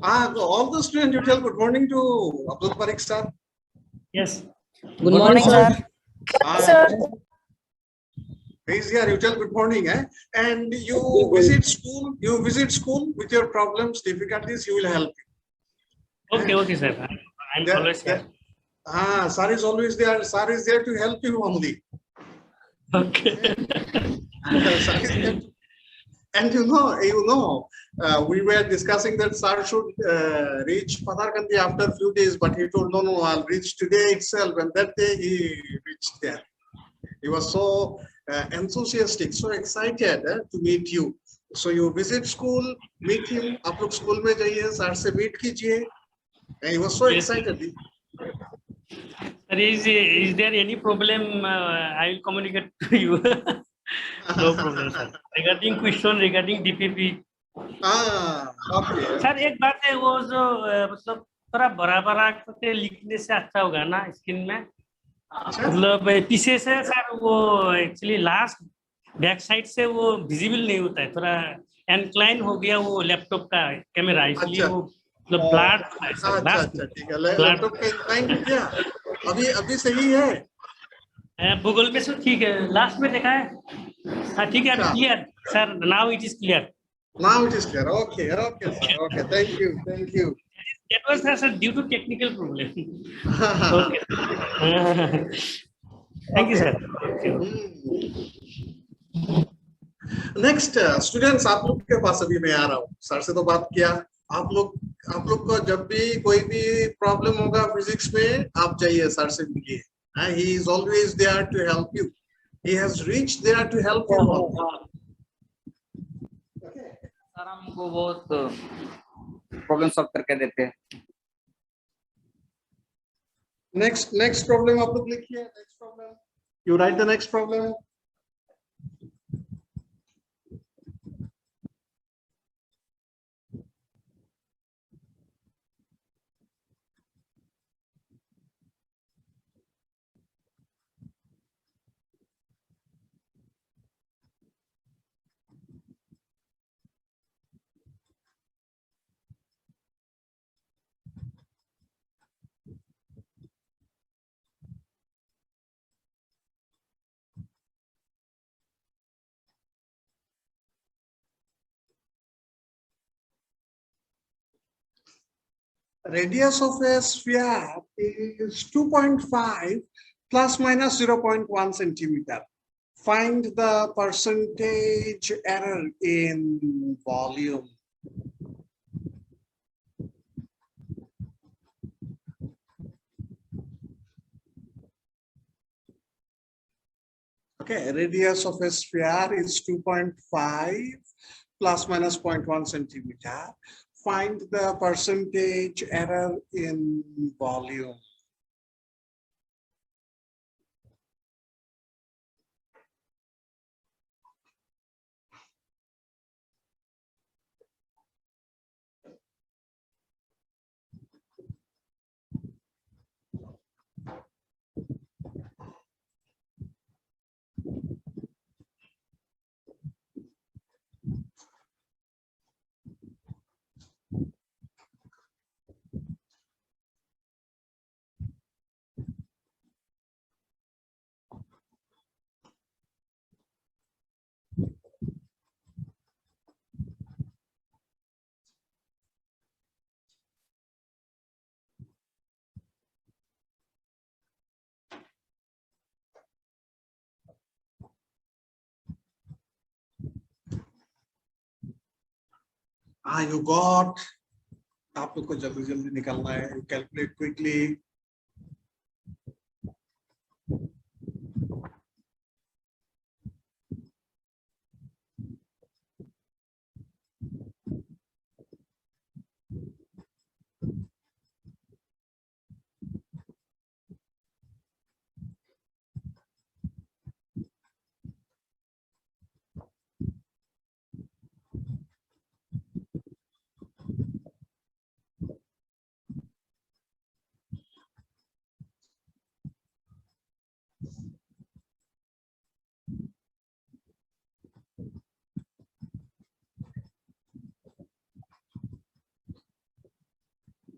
Speaker 1: All the students, you tell good morning to Abdul Barik sir.
Speaker 7: Yes.
Speaker 2: Good morning, sir.
Speaker 1: He's here. You tell good morning, and you visit school. You visit school with your problems, difficulties. You will help.
Speaker 7: Okay, sir. I'm always here.
Speaker 1: Sir is always there. Sir is there to help you only.
Speaker 7: Okay.
Speaker 1: Sir is there to- And you know, we were discussing that sir should reach Patarkandi after a few days, but he told no, I'll reach today itself. And that day he reached there. He was so enthusiastic, so excited to meet you. So you visit school, meet him. आप लोग school में जाइए, sir से meet कीजिए. And he was so
Speaker 7: Yes.
Speaker 1: excited.
Speaker 7: Sir, is there any problem? I will communicate to you. No problem, sir. Regarding question regarding DPP.
Speaker 1: Okay.
Speaker 7: Sir एक बात है वो जो मतलब थोड़ा बराबर आके लिखने से अच्छा होगा ना स्क्रीन में मतलब पीछे से सर वो एक्चुअली लास्ट बैक साइड से वो विजिबल नहीं होता है थोड़ा एनक्लाइन हो गया वो लैपटॉप का कैमरा इसलिए
Speaker 1: अच्छा।
Speaker 7: वो मतलब ब्लर है सर
Speaker 1: अच्छा
Speaker 7: लास्ट
Speaker 1: अच्छा ठीक है लैपटॉप का इंक्लाइन हो गया अभी सही है
Speaker 7: गूगल पे से ठीक है लास्ट में देखा है हाँ ठीक है clear sir now it is clear
Speaker 1: now it is clear okay sir okay thank you
Speaker 7: that was sir due to technical problem okay thank you sir
Speaker 1: next students आप लोग के पास अभी मैं आ रहा हूँ सर से तो बात किया आप लोग को जब भी कोई भी प्रॉब्लम होगा फिजिक्स में आप जाइए सर से मिलिए he is always there to help you he has reached there to help you
Speaker 9: sir हमको बहुत प्रॉब्लम सॉल्व करके देते हैं
Speaker 1: नेक्स्ट प्रॉब्लम आप लोग लिखिए next problem you right the next problem Radius of a sphere is 2.5 plus minus 0.1 centimeter. Find the percentage error in volume. Okay, radius of a sphere is 2.5 plus minus 0.1 centimeter. Find the percentage error in volume. You got. आप लोग को जल्दी जल्दी निकालना है. Calculate quickly.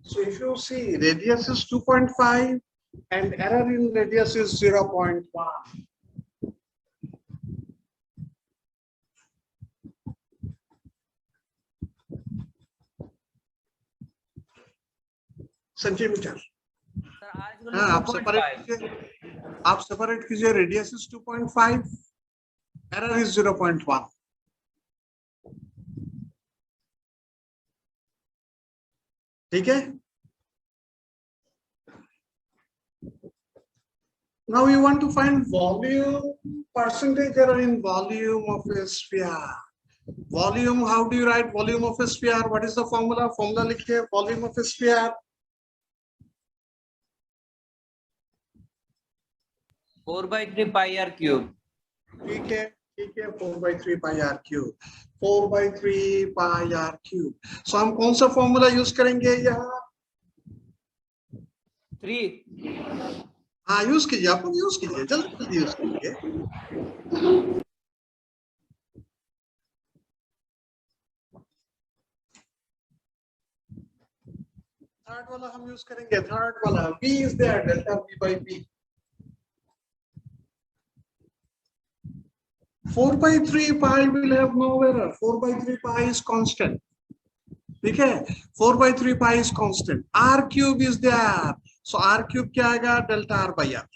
Speaker 1: So if you see, radius is 2.5 and error in radius is 0.1. Centimetre. आप separate कीजिए. Radius is 2.5, error is 0.1. ठीक है. Now we want to find volume, percentage error in volume of a sphere. Volume, how do you write volume of a sphere? What is the formula? Formula लिखिए. Volume of a sphere.
Speaker 9: 4/3 pi r cube.
Speaker 1: ठीक है. 4/3 pi r cube. 4/3 pi r cube. So हम कौन सा formula use करेंगे यहाँ?
Speaker 9: 3.
Speaker 1: हाँ, use कीजिए. आप लोग यूज कीजिए. जल्दी जल्दी यूज कीजिए. थर्ड वाला हम यूज करेंगे. थर्ड वाला v is there, delta v by p. 4/3 pi will have no error. 4/3 pi is constant. ठीक है. 4/3 pi is constant. r cube is there. So r cube क्या आएगा? Delta r by r.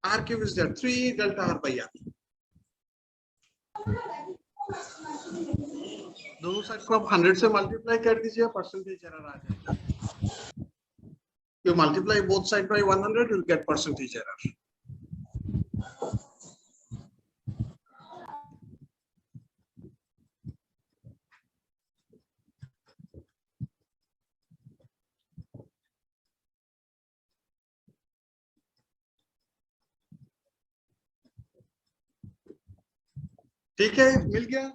Speaker 1: R cube is there. 3 delta r by r. दोनों side को आप 100 से multiply कर दीजिए. परसेंटेज एरर आ जाएगा. You multiply both sides by 100, you'll get percentage error. ठीक है, मिल गया.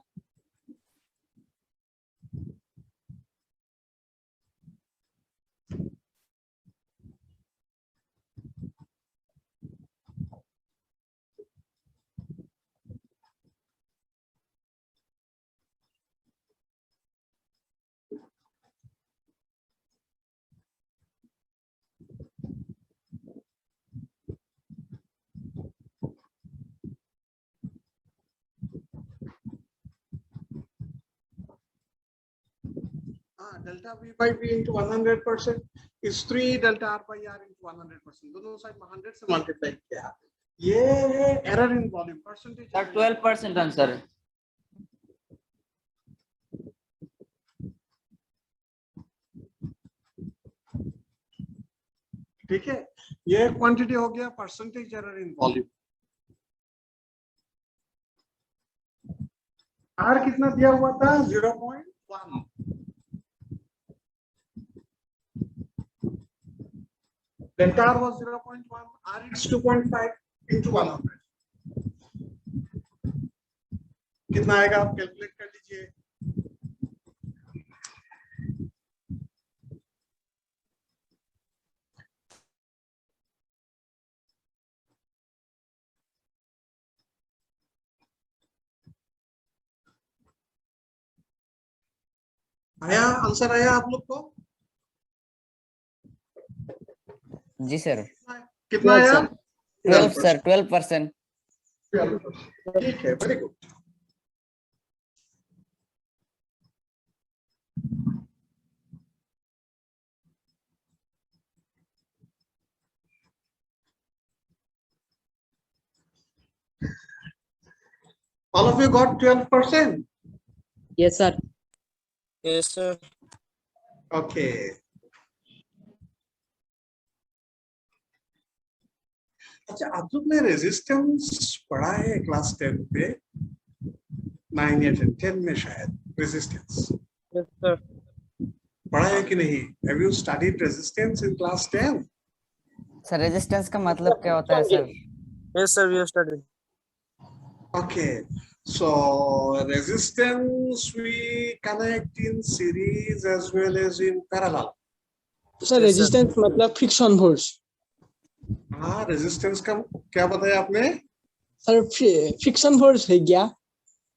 Speaker 1: Delta v by v into 100% is 3 delta r by r into 100%. दोनों साइड में 100 से मल्टीप्लाई किया. ये error in volume. Percentage
Speaker 9: 12% answer.
Speaker 1: ठीक है. ये क्वांटिटी हो गया percentage error in volume. r कितना दिया हुआ था? 0.1. Delta r was 0.1, r is 2.5 into 100. कितना आएगा? आप कैलकुलेट कर लीजिए. आया? आंसर आया आप लोग को?
Speaker 2: जी सर.
Speaker 1: कितना आया?
Speaker 2: 12 सर. 12%.
Speaker 1: ठीक है, very good. All of you got 12%?
Speaker 4: Yes, sir.
Speaker 5: Yes, sir.
Speaker 1: Okay. अच्छा, आप लोग ने रेजिस्टेंस पढ़ा है क्लास 10 पे? 9 या 10 में शायद रेजिस्टेंस
Speaker 8: Yes, sir.
Speaker 1: पढ़ा है कि नहीं? Have you studied resistance in class 10?
Speaker 2: Sir resistance का मतलब क्या होता है sir?
Speaker 8: Yes, sir. We have studied.
Speaker 1: Okay, so resistance we connect in series as well as in parallel.
Speaker 4: Sir resistance मतलब फ्रिक्शन फोर्स।
Speaker 1: हाँ, रेजिस्टेंस का क्या बताया आपने?
Speaker 4: सर फ्रिक्शन फोर्स है क्या?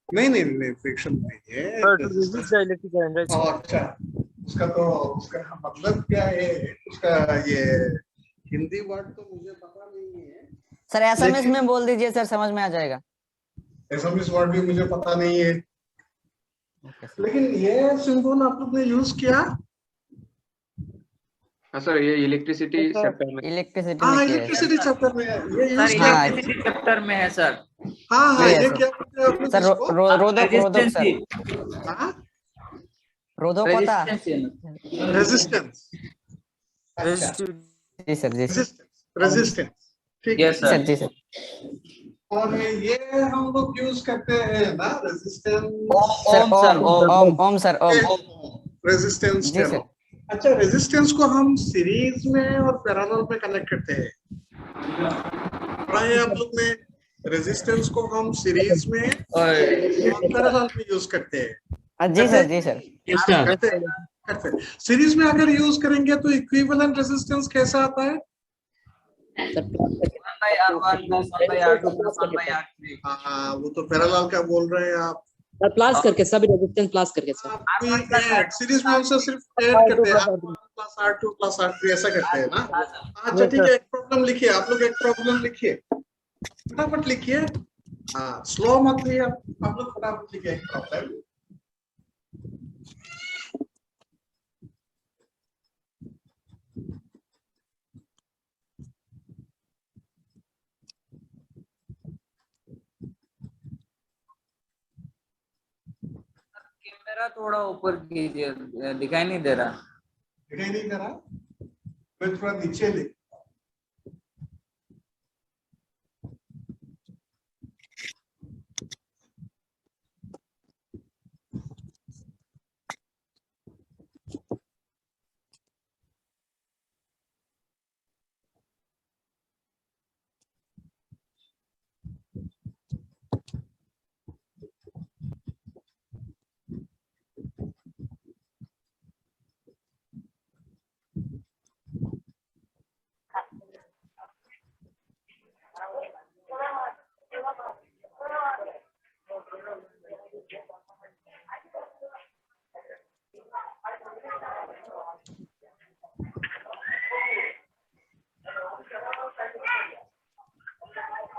Speaker 1: नहीं, फ्रिक्शन नहीं है।
Speaker 8: Sir, to resist the electric current, right?
Speaker 1: Oh, अच्छा, उसका मतलब क्या है? उसका ये हिंदी वर्ड तो मुझे पता नहीं है।
Speaker 2: सर एसएमएस में बोल दीजिए सर, समझ में आ जाएगा।
Speaker 1: एसएमएस वर्ड भी मुझे पता नहीं है। लेकिन ये सिंबल आप लोग ने यूज किया?
Speaker 9: हाँ सर, ये इलेक्ट्रिसिटी चैप्टर में।
Speaker 2: इलेक्ट्रिसिटी
Speaker 1: हाँ,
Speaker 2: में किया है
Speaker 1: इलेक्ट्रिसिटी चैप्टर में है। ये यूज
Speaker 9: सर
Speaker 1: किया?
Speaker 2: हाँ।
Speaker 9: इलेक्ट्रिसिटी चैप्टर में है सर।
Speaker 1: हाँ,
Speaker 2: ये
Speaker 1: ये
Speaker 2: सर।
Speaker 1: क्या बोलते हैं आपने
Speaker 2: सर
Speaker 1: इसको?
Speaker 2: रोधक सर,
Speaker 1: हाँ,
Speaker 2: रोधक होता।
Speaker 1: रेजिस्टेंस। अच्छा,
Speaker 2: जी सर, जी सर,
Speaker 1: रेजिस्टेंस, ठीक है।
Speaker 9: Yes
Speaker 2: sir,
Speaker 9: sir.
Speaker 2: जी सर।
Speaker 1: और ये हम लोग यूज करते हैं ना resistance.
Speaker 2: Sir
Speaker 9: ohm sir, ohm.
Speaker 2: Ohm sir, ohm.
Speaker 1: Resistance
Speaker 2: जी सर।
Speaker 1: अच्छा, रेजिस्टेंस को हम सीरीज में और पैरेलल में कनेक्ट करते हैं। पढ़ा है आप लोग ने? रेजिस्टेंस को हम सीरीज में और पैरेलल में यूज करते हैं।
Speaker 2: जी सर, जी सर।
Speaker 1: करते हैं। सीरीज में अगर यूज करेंगे तो इक्विवेलेंट रेजिस्टेंस कैसा आता है?
Speaker 9: 1/R1 + 1/R2 + 1/R3।
Speaker 1: हाँ, वो तो पैरेलल का बोल रहे हैं आप।
Speaker 4: प्लस करके सब रेजिस्टेंस प्लस करके सर।
Speaker 1: सीरीज में हमसे सिर्फ ऐड करते हैं, R1 + R2 + R3 ऐसा करते हैं ना। अच्छा, ठीक है, एक प्रॉब्लम लिखिए आप लोग, एक प्रॉब्लम लिखिए, फटाफट लिखिए। हाँ, स्लो मत लिखिए आप लोग, फटाफट लिखिए एक प्रॉब्लम।
Speaker 9: कैमरा थोड़ा ऊपर कीजिए, दिखाई नहीं दे रहा।
Speaker 1: दिखाई नहीं दे रहा? मैं थोड़ा नीचे लिख।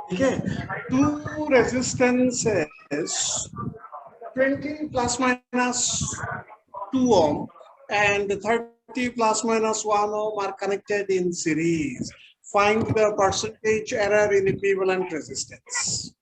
Speaker 1: ठीक है, 2 resistances 20 ± 2 ohm and 30 ± 1 ohm are connected in series. Find the percentage error in equivalent resistance.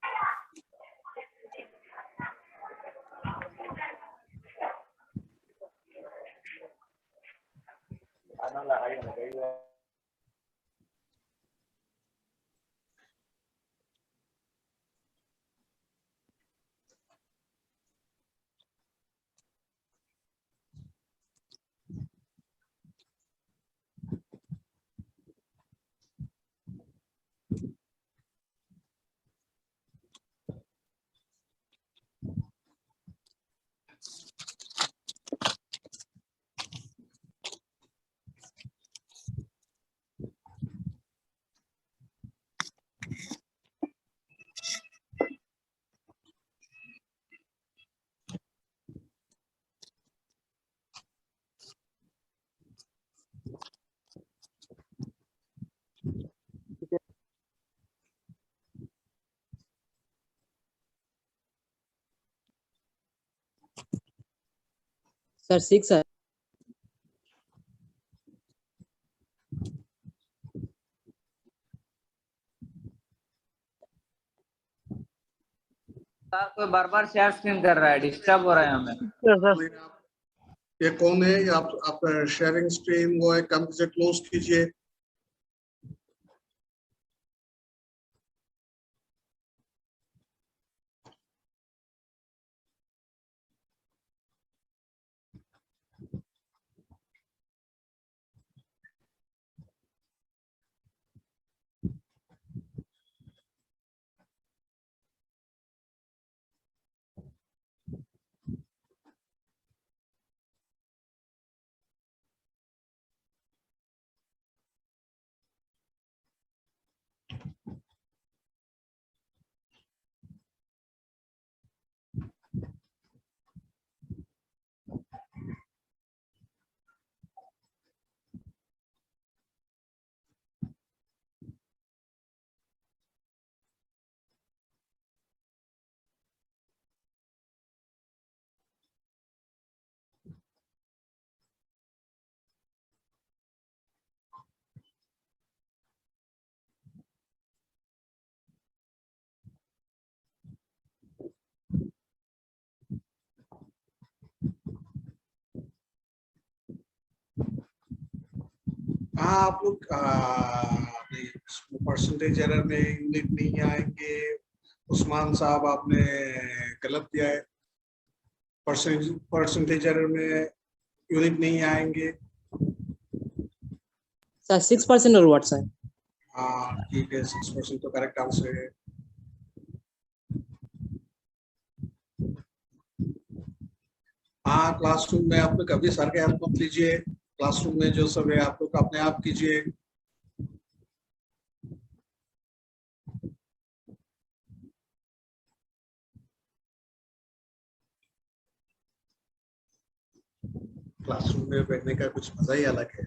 Speaker 4: Sir 6 sir.
Speaker 9: Sir कोई बार बार शेयर स्क्रीन कर रहा है, डिस्टर्ब हो रहा है हमें।
Speaker 1: ये कौन है? आप शेयरिंग स्क्रीन वो है, कम से क्लोज कीजिए। हाँ, आप लोग परसेंटेज एरर में यूनिट नहीं आएंगे। उस्मान साहब आपने गलत दिया है, परसेंटेज एरर में यूनिट नहीं आएंगे।
Speaker 4: सर 6% और व्हाट सर?
Speaker 1: हाँ ठीक है, 6% तो करेक्ट आंसर है। हाँ, क्लासरूम में आप लोग कभी सर के हेल्प मत लीजिए। क्लासरूम में जो सब है आप लोग अपने आप कीजिए। क्लासरूम में बैठने का कुछ मजा ही अलग है।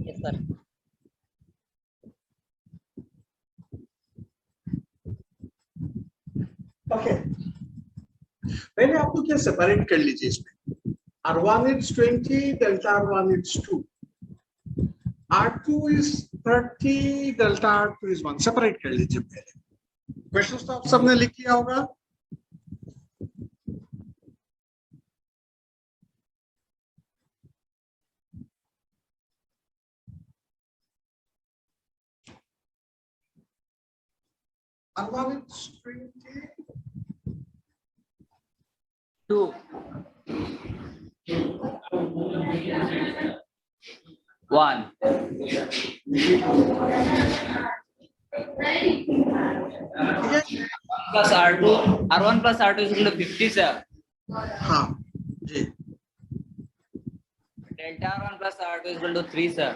Speaker 2: Yes sir.
Speaker 1: ओके, पहले आप लोग क्या सेपरेट कर लीजिए इसमें। R1 is 20, delta R1 is 2, R2 is 30, delta R2 is 1। Separate कर लीजिए पहले। क्वेश्चंस तो आप सबने लिख लिया होगा। R1 is 20,
Speaker 9: 2 1 plus R2, R1 plus R2 is equal to 50 sir.
Speaker 1: हाँ जी।
Speaker 9: Delta R1 plus R2 is equal to 3 sir.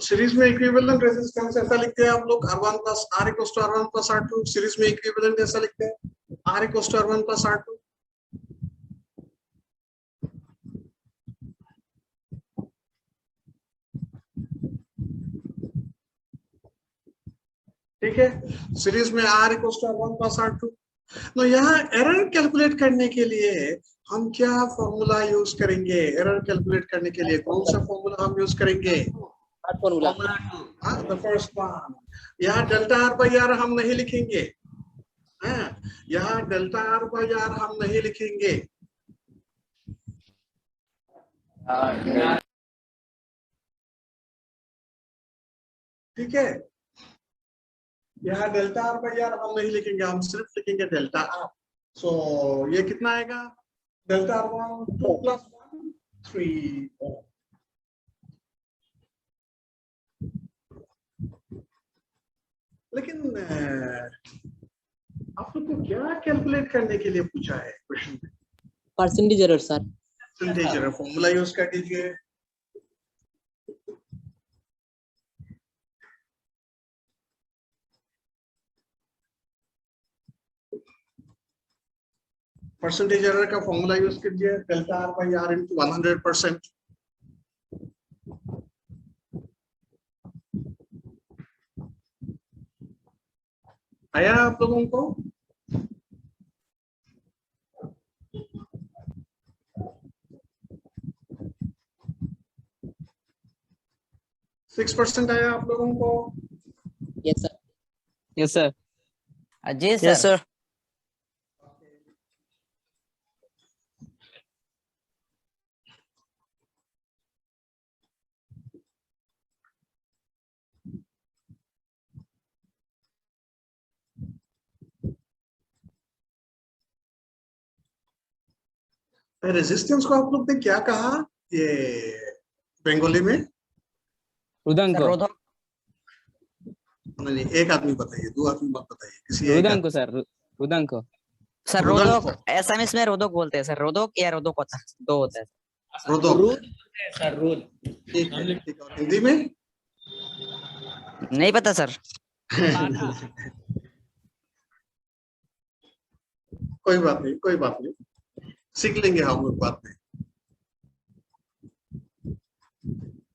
Speaker 1: Series में इक्विवेलेंट रेजिस्टेंस ऐसा लिखते हैं आप लोग, R1 plus R equals to R1 plus R2। Series में equivalent ऐसा लिखते हैं, R equals to R1 plus R2। ठीक है, सीरीज में R equals to R1 plus R2। तो यहाँ एरर कैलकुलेट करने के लिए हम क्या फॉर्मूला यूज करेंगे? एरर कैलकुलेट करने के लिए कौन सा फॉर्मूला हम यूज करेंगे?
Speaker 9: Formula 2।
Speaker 1: The first one. यहाँ डेल्टा R बाई R हम नहीं लिखेंगे। यहाँ डेल्टा R बाई R हम नहीं लिखेंगे। ठीक है, यहाँ डेल्टा R बाई R हम नहीं लिखेंगे, हम सिर्फ लिखेंगे डेल्टा R। सो ये कितना आएगा? Delta R1 2 plus 1 3। लेकिन आप लोग को क्या कैलकुलेट करने के लिए पूछा है क्वेश्चन में?
Speaker 4: Percentage error sir.
Speaker 1: Percentage error formula use कर दीजिए। परसेंटेज एरर का फॉर्मूला यूज कीजिए, delta R by R into 100%। आया आप लोगों को? 6% आया आप लोगों को?
Speaker 3: Yes sir. Yes sir.
Speaker 2: जी
Speaker 5: Yes,
Speaker 2: सर।
Speaker 5: sir.
Speaker 1: रेजिस्टेंस को आप लोग ने क्या कहा ये बंगाली में?
Speaker 3: रुदांको।
Speaker 2: सर रोधक।
Speaker 1: नहीं, एक आदमी बताइए, दो आदमी मत बताइए, किसी एक
Speaker 3: रुदांको सर। रुदांको।
Speaker 2: सर
Speaker 1: रुदांको।
Speaker 2: रोधक एसामिस में रोधक बोलते हैं सर। रोधक या रोधक होता है, दो होता है
Speaker 1: रोदोक।
Speaker 7: सर रोज
Speaker 1: ठीक है, ठीक है। और हिंदी में?
Speaker 2: नहीं पता सर।
Speaker 1: कोई बात नहीं, कोई बात नहीं, सीख लेंगे हम लोग बाद में।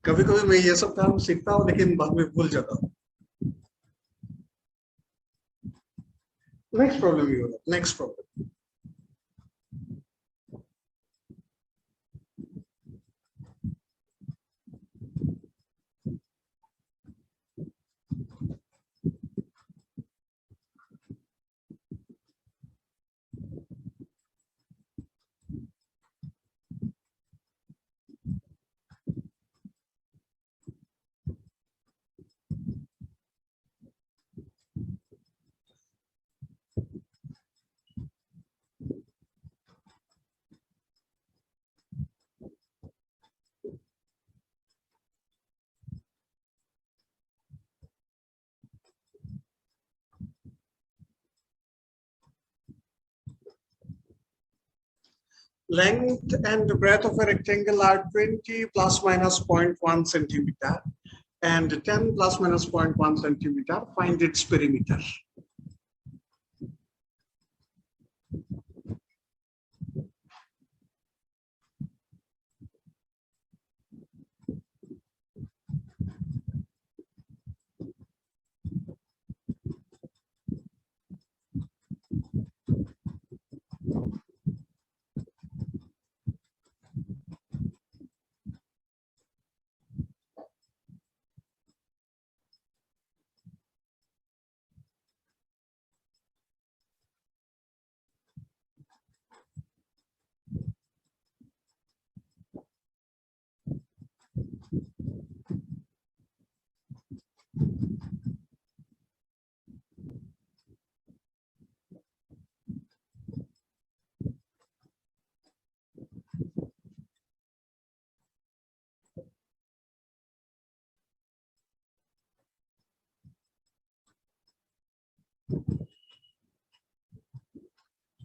Speaker 1: कभी कभी मैं ये सब काम सीखता हूँ लेकिन बाद में भूल जाता हूँ। नेक्स्ट प्रॉब्लम ये होगा, next problem. Length and breadth of a rectangle are 20 plus minus 0.1 centimeter and 10 plus minus 0.1 centimeter. Find its perimeter.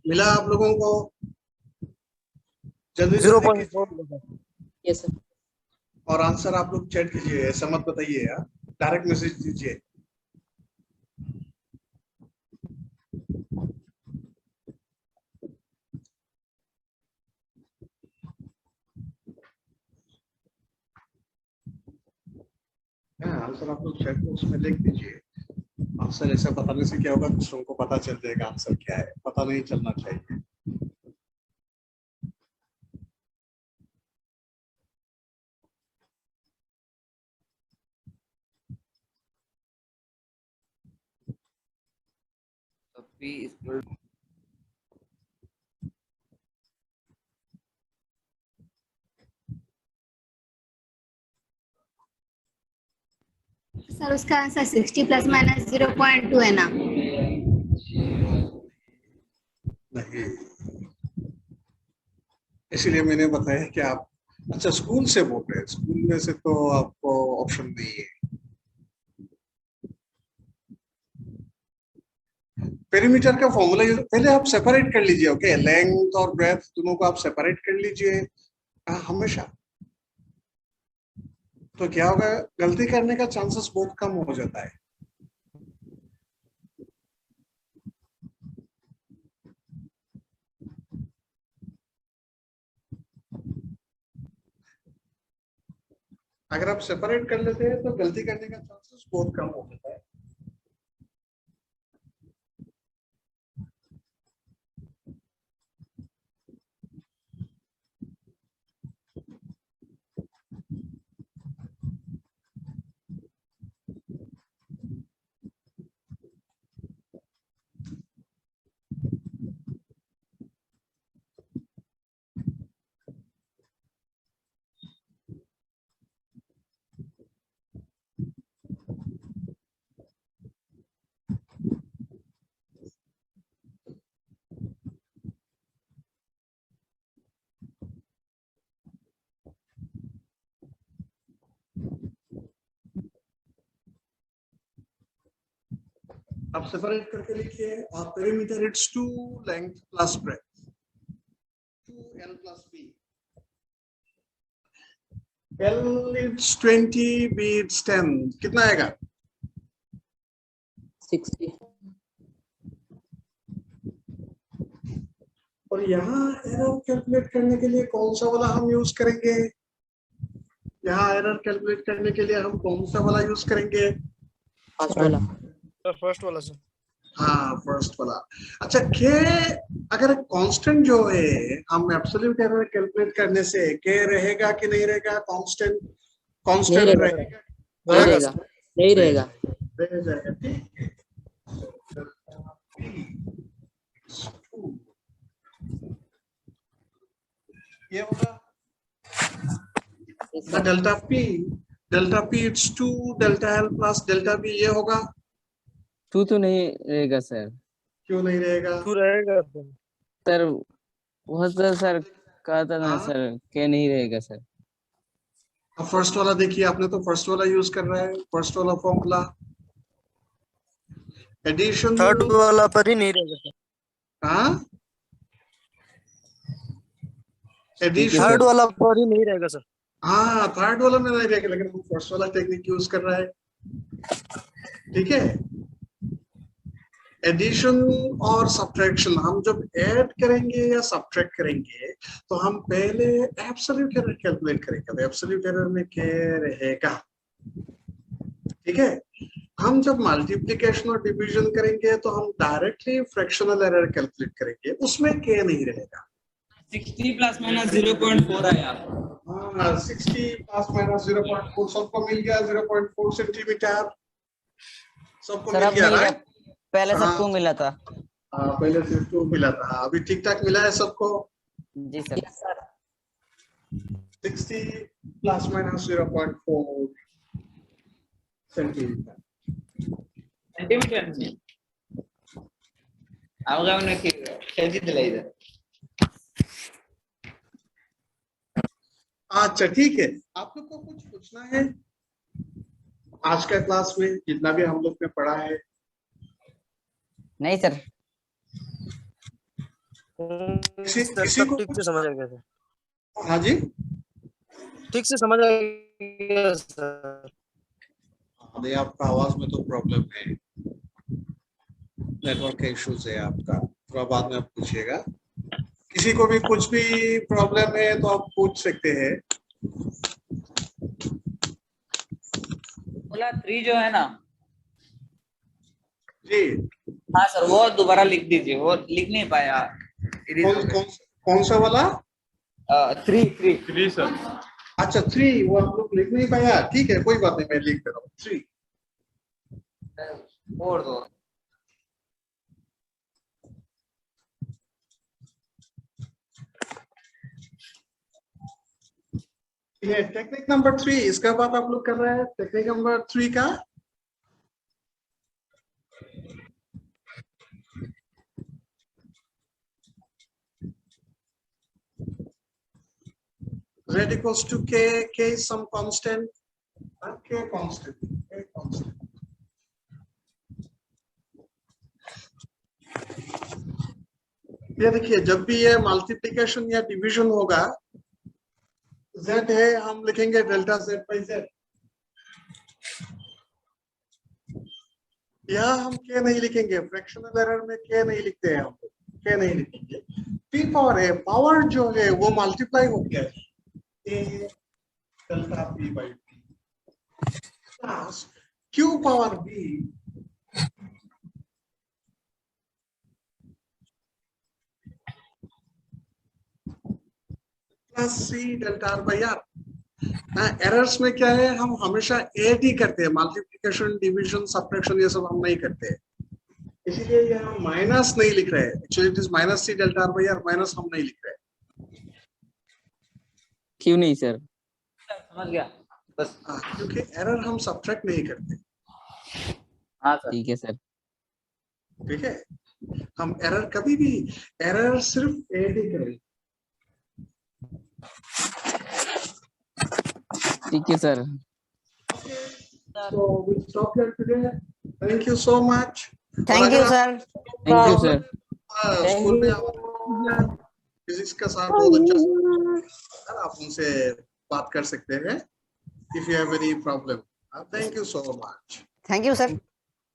Speaker 1: मिला आप लोगों को? जल्दी जल्दी
Speaker 8: 0.4.
Speaker 3: Yes sir.
Speaker 1: और आंसर आप लोग चैट कीजिए, ऐसा मत बताइए यार, डायरेक्ट मैसेज दीजिए। आंसर आप लोग चैट बॉक्स में लिख दीजिए। आंसर ऐसा बताने से क्या होगा, दूसरों को पता चल जाएगा आंसर क्या है। पता नहीं चलना चाहिए।
Speaker 9: तो P equal
Speaker 6: सर उसका आंसर 60 प्लस माइनस 0.2 है ना?
Speaker 1: नहीं, इसलिए मैंने बताया कि आप अच्छा स्कूल से बोल रहे हैं। स्कूल में से तो आपको ऑप्शन नहीं है। पेरीमीटर का फॉर्मूला पहले आप सेपरेट कर लीजिए। ओके, लेंथ और ब्रेथ दोनों को आप सेपरेट कर लीजिए हमेशा। तो क्या होगा, गलती करने का चांसेस बहुत कम हो जाता है। अगर आप सेपरेट कर लेते हैं तो गलती करने का चांसेस बहुत कम हो जाता है। आप सेपरेट करके लिखिए। Perimeter it's 2 length plus breadth 2l plus b। l it's 20, b it's 10, कितना आएगा?
Speaker 3: 60।
Speaker 1: और यहाँ एरर कैलकुलेट करने के लिए कौन सा वाला हम यूज करेंगे? यहाँ एरर कैलकुलेट करने के लिए हम कौन सा वाला यूज करेंगे?
Speaker 3: फर्स्ट वाला।
Speaker 8: सर फर्स्ट वाला सर।
Speaker 1: हाँ फर्स्ट वाला। अच्छा के अगर कांस्टेंट जो है हम एब्सोल्यूट एरर कैलकुलेट करने से के रहेगा कि नहीं रहेगा? कांस्टेंट कांस्टेंट रहेगा?
Speaker 3: नहीं रहेगा।
Speaker 1: रह जाएगा, ठीक है। ये होगा delta P it's 2 delta L plus delta B, ये होगा।
Speaker 3: 2 तो नहीं रहेगा सर।
Speaker 1: क्यों नहीं रहेगा?
Speaker 8: तू रहेगा
Speaker 3: सर बहुत सर कहा था ना सर के नहीं रहेगा सर।
Speaker 1: फर्स्ट वाला देखिए, आपने तो फर्स्ट वाला यूज कर रहा है, फर्स्ट वाला फॉर्मूला एडिशन।
Speaker 8: थर्ड वाला पर ही नहीं रहेगा सर।
Speaker 1: हाँ एडिशन
Speaker 8: थर्ड वाला पर ही नहीं रहेगा सर।
Speaker 1: हाँ थर्ड वाला में नहीं रहेगा, लेकिन हम फर्स्ट वाला टेक्निक यूज कर रहा है, ठीक है। एडिशन और सब्ट्रैक्शन हम जब ऐड करेंगे या सब्ट्रैक्ट करेंगे तो हम पहले एब्सोल्यूट एरर कैलकुलेट करेंगे। तो एब्सोल्यूट एरर में क्या रहेगा, ठीक है। हम जब मल्टीप्लिकेशन और डिवीजन करेंगे तो हम डायरेक्टली फ्रैक्शनल एरर कैलकुलेट करेंगे, उसमें के नहीं रहेगा।
Speaker 3: 60 प्लस माइनस 0.4 आया।
Speaker 1: हाँ 60 प्लस माइनस 0.4 सबको मिल गया। 0.4 सेंटीमीटर सबको मिल गया, राइट?
Speaker 2: पहले सबको मिला था।
Speaker 1: हाँ पहले सिर्फ 2 मिला था, अभी ठीक ठाक मिला है सबको।
Speaker 2: जी सर।
Speaker 1: 60 plus minus 0.4 centimetre. अच्छा ठीक है, आप लोग को कुछ पूछना है आज का क्लास में, जितना भी हम लोग ने पढ़ा है?
Speaker 2: नहीं सर।
Speaker 1: किसी को
Speaker 8: ठीक से समझ आ गया सर।
Speaker 1: हाँ जी
Speaker 8: ठीक से समझ आ गया सर।
Speaker 1: अरे आपका आवाज में तो प्रॉब्लम है, नेटवर्क का इश्यूज है आपका, थोड़ा बाद में आप पूछिएगा। किसी को भी कुछ भी प्रॉब्लम है तो आप पूछ सकते हैं।
Speaker 9: बोला 3 जो है ना
Speaker 1: जी
Speaker 9: हाँ सर, वो दोबारा लिख दीजिए, वो लिख नहीं पाया।
Speaker 1: कौन सा वाला?
Speaker 9: 3 सर।
Speaker 1: अच्छा 3 वो आप लोग लिख नहीं पाया, ठीक है कोई बात नहीं, मैं लिख दे रहा हूँ 3।
Speaker 9: और दो
Speaker 1: ये टेक्निक नंबर 3, इसका बात आप लोग कर रहे हैं। टेक्निक नंबर 3 का z equals to k, k is some constant, k constant। ये देखिए, जब भी ये मल्टीप्लिकेशन या डिवीजन होगा, z है, हम लिखेंगे डेल्टा z बाई z। यहाँ हम k नहीं लिखेंगे, फ्रैक्शनल एरर में k नहीं लिखते हैं, हम k नहीं लिखेंगे। p पावर a, पावर जो है वो मल्टीप्लाई हो गया है, a delta p by p plus q power b plus c delta r by r। Errors में क्या है, हम हमेशा ऐड ही करते हैं, मल्टीप्लिकेशन डिवीजन सब्ट्रैक्शन ये सब हम नहीं करते, इसीलिए यहाँ माइनस नहीं लिख रहे हैं। Actually it is minus c delta r by r, minus हम नहीं लिख रहे।
Speaker 3: क्यों नहीं सर?
Speaker 9: समझ गया बस।
Speaker 1: क्योंकि एरर हम सब्ट्रैक्ट नहीं करते।
Speaker 9: हाँ सर
Speaker 3: ठीक है सर।
Speaker 1: ठीक है, हम एरर कभी भी, एरर सिर्फ ऐड ही करें।
Speaker 3: ठीक है sir.
Speaker 1: So we stop here today. Thank you so much.
Speaker 2: Thank you sir.
Speaker 3: Thank you sir.
Speaker 1: School में फिजिक्स का सर बहुत अच्छा सर, आप उनसे बात कर सकते हैं if you have any problem. Thank you so much.
Speaker 2: Thank you sir.